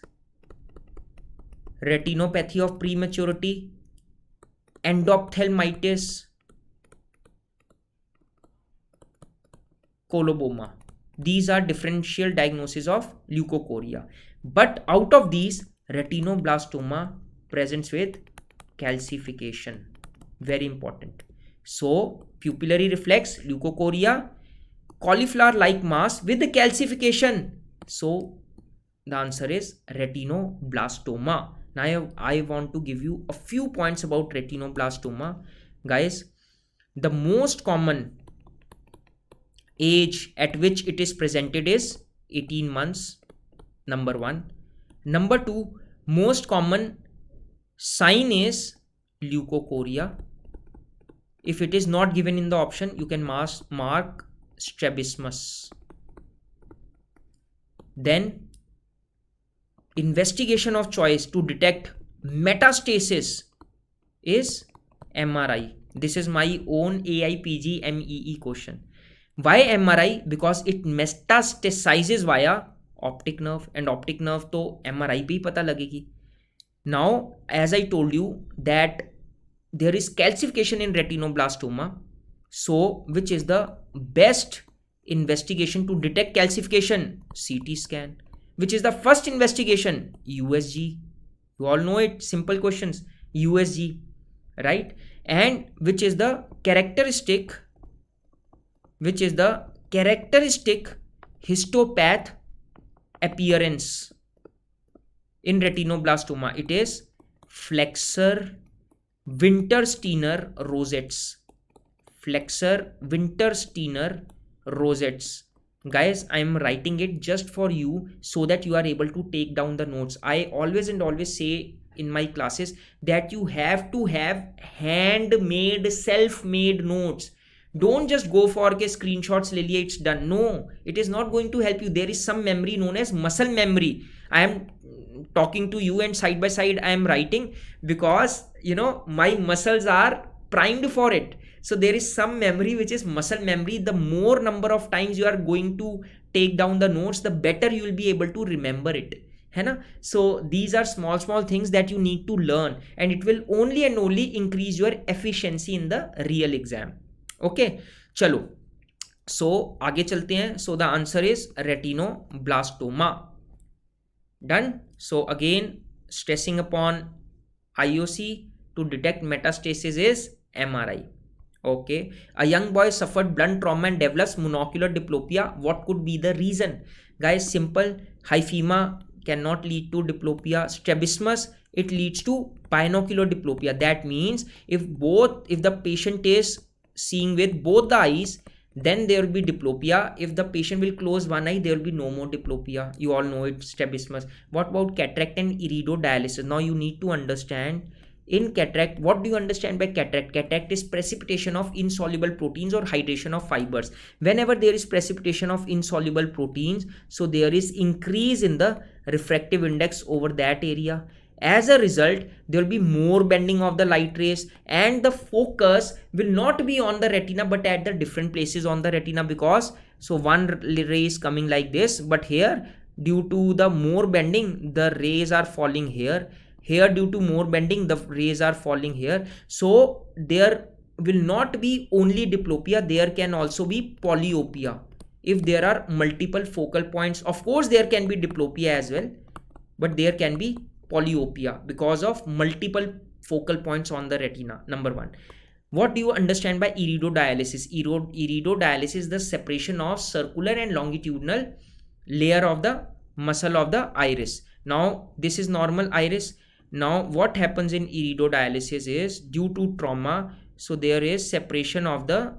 retinopathy of prematurity, endophthalmitis, coloboma. These are differential diagnoses of leukocoria. But out of these, retinoblastoma presents with calcification. Very important. So pupillary reflex, leukocoria, cauliflower-like mass with the calcification. So the answer is retinoblastoma. Now I want to give you a few points about retinoblastoma. Guys, the most common age at which it is presented is 18 months, number one. Number two, most common sign is leukocoria. If it is not given in the option, you can mark strabismus. Then investigation of choice to detect metastasis is MRI. This is my own AIPG MEE question. Why MRI? Because it metastasizes via optic nerve, and optic nerve तो MRI पे ही पता लगेगी. Now, as I told you that there is calcification in retinoblastoma. So, which is the best investigation to detect calcification? CT scan. Which is the first investigation? USG. You all know it. Simple questions. USG, right? And which is the characteristic which is the characteristic histopath appearance in retinoblastoma. It is flexor Wintersteiner rosettes. Flexor Wintersteiner rosettes. Guys, I am writing it just for you so that you are able to take down the notes. I always say in my classes that you have to have handmade, self-made notes. Don't just go for के screenshots ले लिए, it's done. No, it is not going to help you. There is some memory known as muscle memory. I am talking to you and side by side I am writing because my muscles are primed for it. So there is some memory which is muscle memory. The more number of times you are going to take down the notes, the better you will be able to remember it. है ना? So these are small things that you need to learn, and it will only and only increase your efficiency in the real exam. Okay, चलो. So आगे चलते हैं. So the answer is retinoblastoma. Done. So again, stressing upon IOC to detect metastasis is MRI. Okay, a young boy suffered blunt trauma and develops monocular diplopia. What could be the reason? Guys, simple. Hyphema cannot lead to diplopia. Strabismus, it leads to binocular diplopia. That means if the patient is seeing with both the eyes, then there will be diplopia. If the patient will close one eye, there will be no more diplopia. You all know it, strabismus. What about cataract and iridodialysis? Now you need to understand. In cataract, what do you understand by cataract? Cataract is precipitation of insoluble proteins or hydration of fibers. Whenever there is precipitation of insoluble proteins, so there is increase in the refractive index over that area. As a result, there will be more bending of the light rays, and the focus will not be on the retina but at the different places on the retina, because so one ray is coming like this, but here due to the more bending the rays are falling here. Here due to more bending the rays are falling here. So there will not be only diplopia, there can also be polyopia if there are multiple focal points. Of course there can be diplopia as well, but there can be polyopia because of multiple focal points on the retina. Number one. What do you understand by iridodialysis? Iridodialysis is the separation of circular and longitudinal layer of the muscle of the iris. Now this is normal iris. Now what happens in iridodialysis is due to trauma, so there is separation of the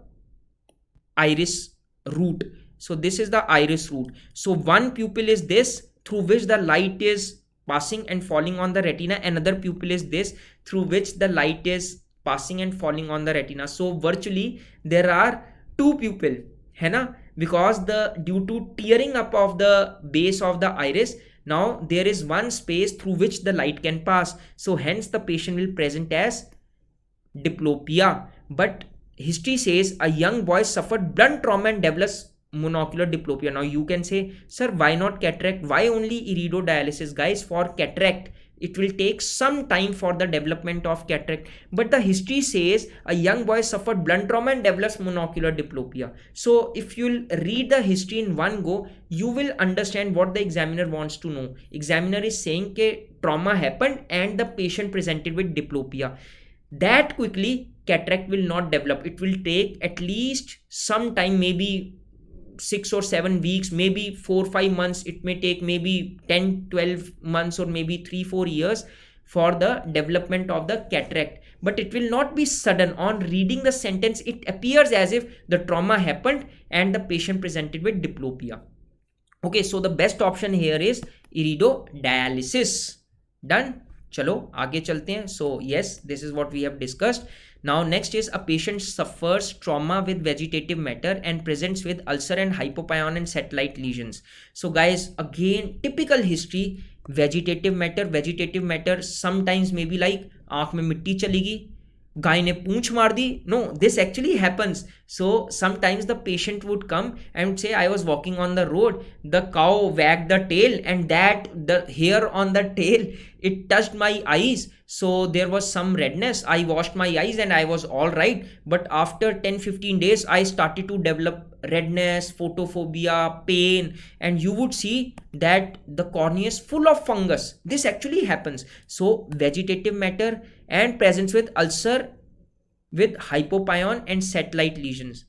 iris root. So this is the iris root. So one pupil is this through which the light is passing and falling on the retina. Another pupil is this through which the light is passing and falling on the retina. So virtually there are two pupil, है ना? Because due to tearing up of the base of the iris, now there is one space through which the light can pass. So hence the patient will present as diplopia. But history says a young boy suffered blunt trauma and develops monocular diplopia. Now you can say, sir, why not cataract? Why only iridodialysis? Guys, for cataract it will take some time for the development of cataract, but the history says a young boy suffered blunt trauma and develops monocular diplopia. So if you'll read the history in one go, you will understand what the examiner wants to know. Examiner is saying that trauma happened and the patient presented with diplopia. That quickly cataract will not develop. It will take at least some time, maybe 6 or 7 weeks, maybe 4-5 months. It may take maybe 10-12 months or maybe 3-4 years for the development of the cataract. But it will not be sudden. On reading the sentence, it appears as if the trauma happened and the patient presented with diplopia. Okay, so the best option here is iridodialysis. Done. Chalo, आगे चलते हैं. So yes, this is what we have discussed. Now next is a patient suffers trauma with vegetative matter and presents with ulcer and hypopyon and satellite lesions. So guys, again typical history, vegetative matter sometimes may be like आँख में मिट्टी चली गई, गाय ने पूंछ मार दी. No, this actually happens. So sometimes the patient would come and say, I was walking on the road, the cow wagged the tail and the hair on the tail, it touched my eyes. So there was some redness. I washed my eyes and I was all right. But after 10-15 days, I started to develop redness, photophobia, pain, and you would see that the cornea is full of fungus. This actually happens. So vegetative matter and presence with ulcer with hypopyon and satellite lesions.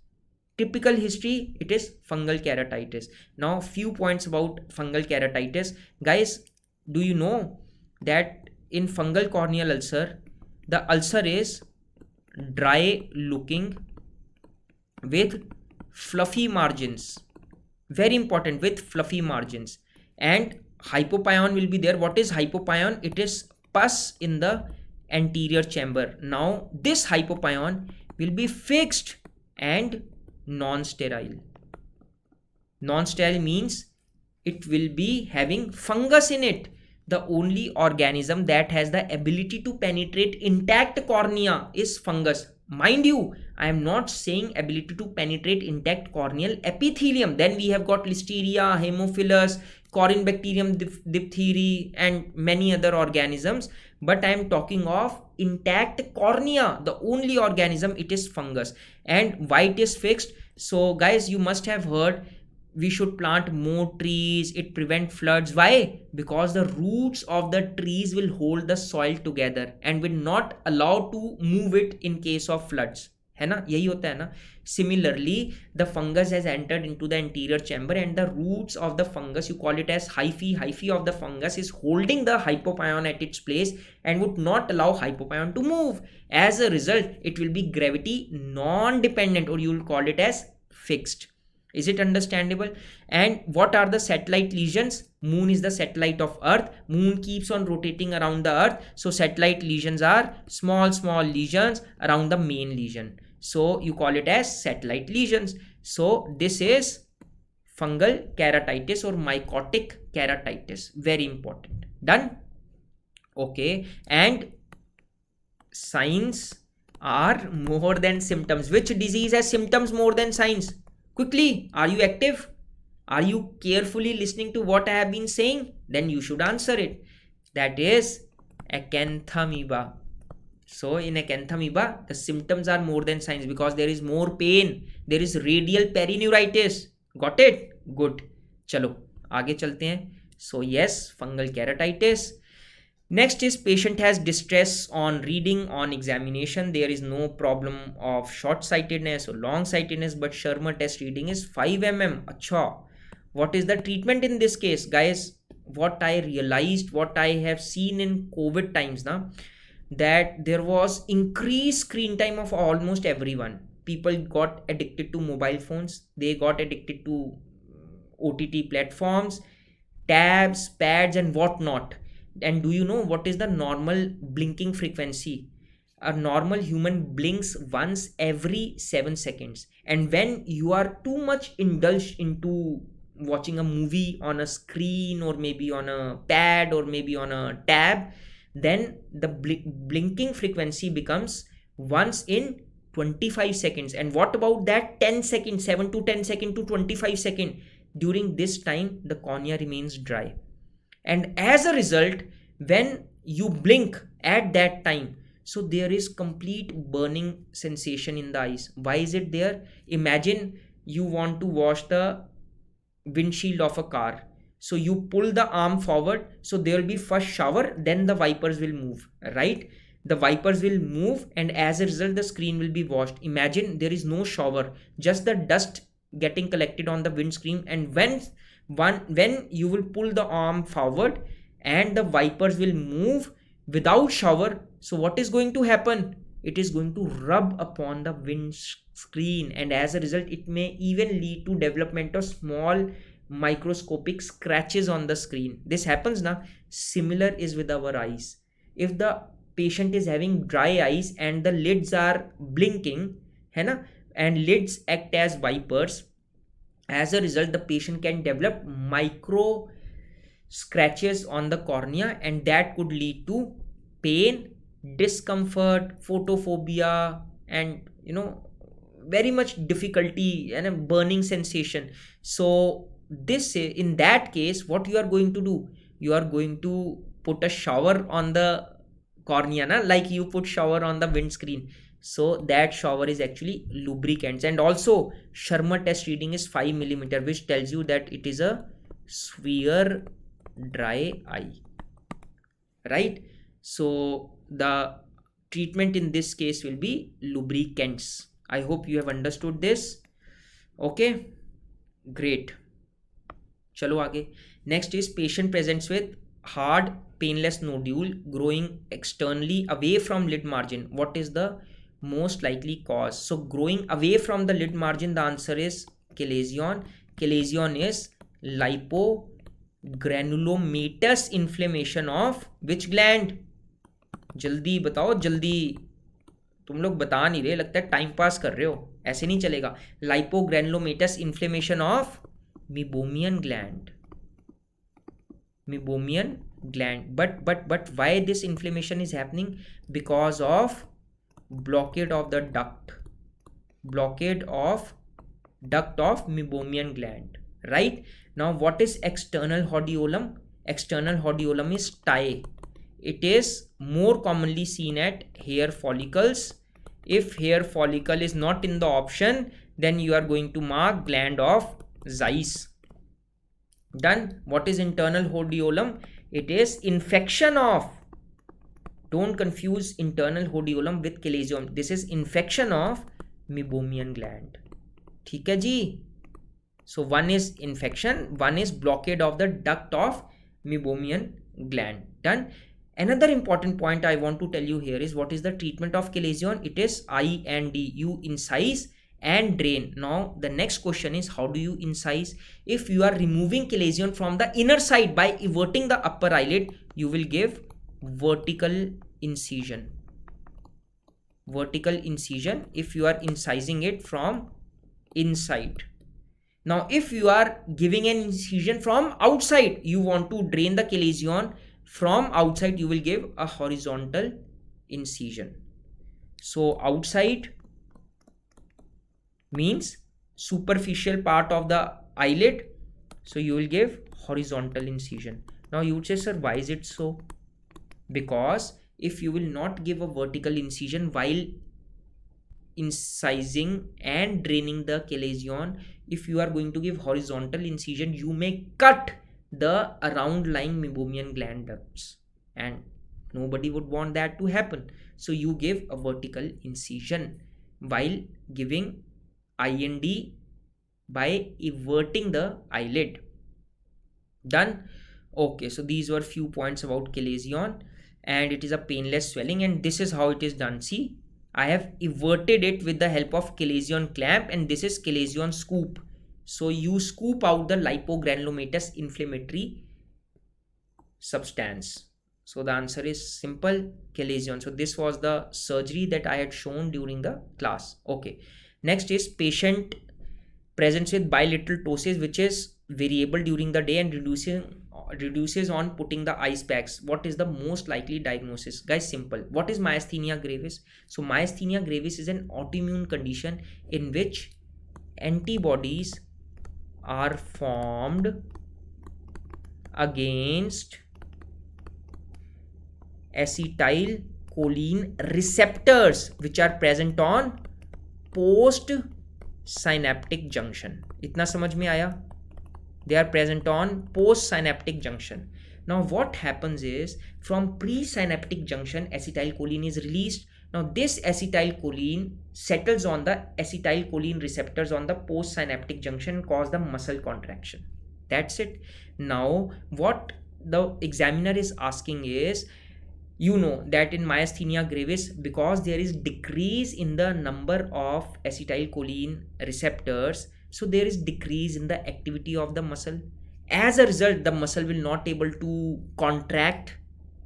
Typical history, it is fungal keratitis. Now few points about fungal keratitis. Guys, do you know that in fungal corneal ulcer, the ulcer is dry looking with fluffy margins? Very important, with fluffy margins, and hypopyon will be there. What is hypopyon? It is pus in the anterior chamber. Now this hypopyon will be fixed and non-sterile. Non-sterile means it will be having fungus in it. The only organism that has the ability to penetrate intact cornea is fungus. Mind you, I am not saying ability to penetrate intact corneal epithelium. Then we have got Listeria, Haemophilus, Corynebacterium diphtheria, and many other organisms. But I am talking of intact cornea. The only organism, it is fungus. And why it is fixed? So guys, you must have heard we should plant more trees, it prevent floods. Why? Because the roots of the trees will hold the soil together and will not allow to move it in case of floods. है ना, यही होता है ना. Similarly, the fungus has entered into the anterior chamber and the roots of the fungus, you call it as hyphae of the fungus, is holding the hypopyon at its place and would not allow hypopyon to move. As a result, it will be gravity non-dependent, or you will call it as fixed. Is it understandable? And what are the satellite lesions? Moon is the satellite of Earth. Moon keeps on rotating around the Earth. So satellite lesions are small lesions around the main lesion. So you call it as satellite lesions. So this is fungal keratitis or mycotic keratitis. Very important. Done? Okay. And signs are more than symptoms. Which disease has symptoms more than signs? Quickly, are you active? Are you carefully listening to what I have been saying? Then you should answer it. That is acanthamoeba. So in acanthamoeba, the symptoms are more than signs because there is more pain. There is radial perineuritis. Got it? Good. चलो आगे चलते हैं. So yes, fungal keratitis. Next is patient has distress on reading on examination. There is no problem of short-sightedness or long-sightedness, but Shermer test reading is 5 mm. Achha. What is the treatment in this case? Guys, what I realized, what I have seen in COVID times now, that there was increased screen time of almost everyone. People got addicted to mobile phones. They got addicted to OTT platforms, tabs, pads and whatnot. And do you know what is the normal blinking frequency? A normal human blinks once every 7 seconds. And when you are too much indulged into watching a movie on a screen or maybe on a pad or maybe on a tab, then the blinking frequency becomes once in 25 seconds. And what about that 10 seconds, 7 to 10 second to 25 second? During this time, the cornea remains dry. And as a result, when you blink at that time, so there is complete burning sensation in the eyes. Why is it there? Imagine you want to wash the windshield of a car. So you pull the arm forward. So there will be first shower, then the wipers will move, right? The wipers will move and as a result, the screen will be washed. Imagine there is no shower, just the dust getting collected on the windscreen. And when you will pull the arm forward and the wipers will move without shower, so what is going to happen? It is going to rub upon the windscreen and as a result it may even lead to development of small microscopic scratches on the screen. This happens now. Similar is with our eyes. If the patient is having dry eyes and the lids are blinking, है ना, and lids act as wipers, as a result the patient can develop micro scratches on the cornea and that could lead to pain, discomfort, photophobia and very much difficulty and a burning sensation. So this, in that case, what you are going to do? You are going to put a shower on the cornea, like you put shower on the windscreen. So that shower is actually lubricants. And also Shermer test reading is 5 mm, which tells you that it is a severe dry eye, right? So the treatment in this case will be lubricants. I hope you have understood this. Okay great. चलो आगे. Next is patient presents with hard painless nodule growing externally away from lid margin. What is the most likely cause? So growing away from the lid margin, the answer is chalazion. Chalazion is lipogranulomatous inflammation of which gland? जल्दी बताओ जल्दी. तुम लोग बता नहीं रहे, लगता है टाइम पास कर रहे हो. ऐसे नहीं चलेगा. लाइपोग्रेनुलोमेटस inflammation of meibomian gland. Meibomian gland. But why this inflammation is happening? Because of blockade of the duct. Blockade of duct of Meibomian gland. Right? Now what is external hordeolum? External hordeolum is tie. It is more commonly seen at hair follicles. If hair follicle is not in the option, then you are going to mark gland of Zeiss. Done. What is internal hordeolum? It is infection of, don't confuse internal hordeolum with chalazion. This is infection of Meibomian gland. ठीक है जी. So one is infection, one is blockade of the duct of Meibomian gland. Done. Another important point I want to tell you here is what is the treatment of chalazion? It is I and D. You incise and drain. Now the next question is how do you incise? If you are removing chalazion from the inner side by everting the upper eyelid, you will give vertical incision. Vertical incision if you are incising it from inside. Now if you are giving an incision from outside, you want to drain the chalazion from outside, you will give a horizontal incision. So outside means superficial part of the eyelid, so you will give horizontal incision. Now you would say, sir, why is it so? Because if you will not give a vertical incision while incising and draining the chalazion, if you are going to give horizontal incision, you may cut the around lying Meibomian gland ducts, and nobody would want that to happen. So you give a vertical incision while giving IND by everting the eyelid. Done. Okay, so these were few points about chalazion, and it is a painless swelling, and this is how it is done. See, I have everted it with the help of chalazion clamp, and this is chalazion scoop. So you scoop out the lipogranulomatous inflammatory substance. So the answer is simple, chalazion. So this was the surgery that I had shown during the class. Okay. Next is patient presents with bilateral ptosis which is variable during the day and reduces on putting the ice packs. What is the most likely diagnosis? Guys, simple. What is myasthenia gravis? So myasthenia gravis is an autoimmune condition in which antibodies are formed against acetylcholine receptors which are present on post synaptic junction. इतना समझ में आया? They are present on post synaptic junction. Now what happens is from presynaptic junction acetylcholine is released. Now this acetylcholine settles on the acetylcholine receptors on the post synaptic junction and cause the muscle contraction. That's it. Now what the examiner is asking is, you know that in myasthenia gravis, because there is decrease in the number of acetylcholine receptors, so there is decrease in the activity of the muscle. As a result, the muscle will not able to contract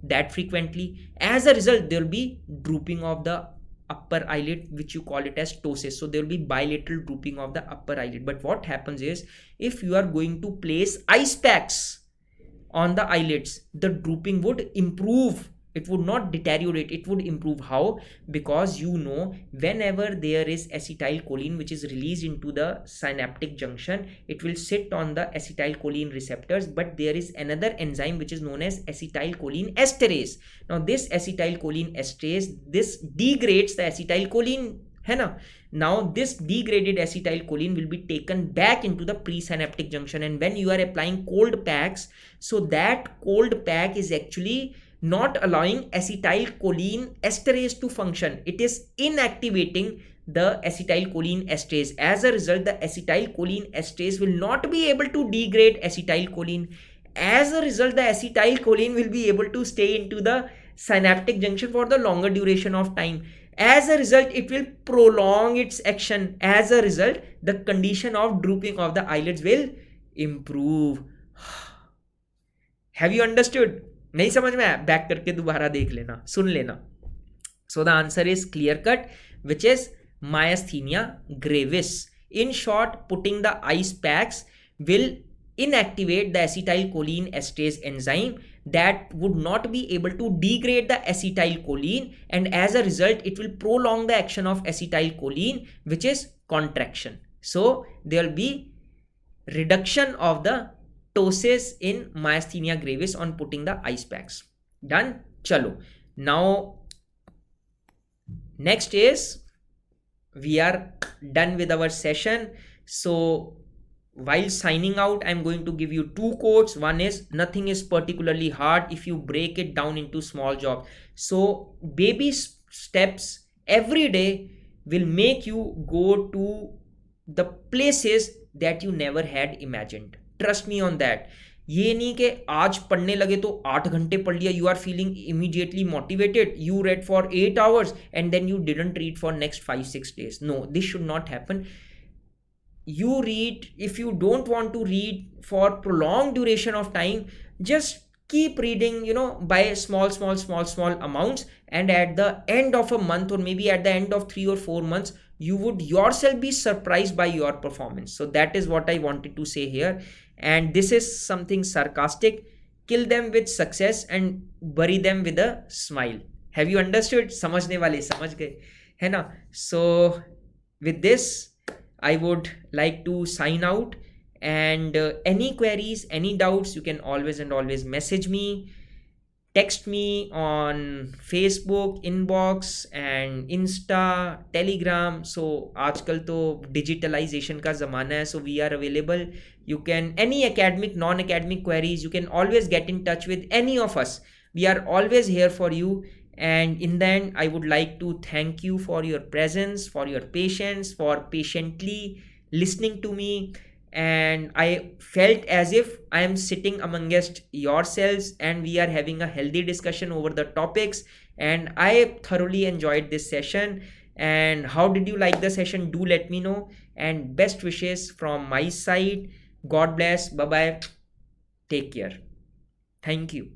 that frequently. As a result, there will be drooping of the upper eyelid, which you call it as ptosis. So there will be bilateral drooping of the upper eyelid. But what happens is, if you are going to place ice packs on the eyelids, the drooping would improve. It would not deteriorate, it would improve. How? Because you know, whenever there is acetylcholine which is released into the synaptic junction, it will sit on the acetylcholine receptors, but there is another enzyme which is known as acetylcholine esterase. Now this acetylcholine esterase, this degrades the acetylcholine, है ना? Now this degraded acetylcholine will be taken back into the presynaptic junction, and when you are applying cold packs, so that cold pack is actually not allowing acetylcholine esterase to function. It is inactivating the acetylcholine esterase. As a result, the acetylcholine esterase will not be able to degrade acetylcholine. As a result, the acetylcholine will be able to stay into the synaptic junction for the longer duration of time. As a result, it will prolong its action. As a result, the condition of drooping of the eyelids will improve. Have you understood? नहीं समझ में आया? Back करके दोबारा देख लेना, सुन लेना. So the answer is clear cut, which is myasthenia gravis. In short, putting the ice packs will inactivate the acetylcholine esterase enzyme that would not be able to degrade the acetylcholine, and as a result it will prolong the action of acetylcholine, which is contraction. So there will be reduction of the ptosis in myasthenia gravis on putting the ice packs. Done? Chalo. Now next is we are done with our session. So while signing out, I'm going to give you two quotes. One is, nothing is particularly hard if you break it down into small jobs. So baby steps every day will make you go to the places that you never had imagined. Trust me on that. ये नहीं कि आज पढ़ने लगे तो 8 घंटे पढ़ लिया, you are feeling immediately motivated, you read for 8 hours and then you didn't read for next 5-6 days. No, this should not happen. You read, if you don't want to read for prolonged duration of time, just keep reading, by small amounts, and at the end of a month or maybe at the end of 3 or 4 months, you would yourself be surprised by your performance. So that is what I wanted to say here, and this is something sarcastic. Kill them with success and bury them with a smile. Have you understood? समझने वाले समझ गए है ना? So with this I would like to sign out, and any queries, any doubts, you can always message me, text me on Facebook inbox and Insta, Telegram. So आजकल तो digitalization का ज़माना है, so we are available. You can, any academic, non-academic queries, you can always get in touch with any of us. We are always here for you. And in the end, I would like to thank you for your presence, for your patience, for patiently listening to me. And I felt as if I am sitting amongst yourselves and we are having a healthy discussion over the topics. And I thoroughly enjoyed this session. And how did you like the session? Do let me know. And best wishes from my side. God bless. Bye-bye. Take care. Thank you.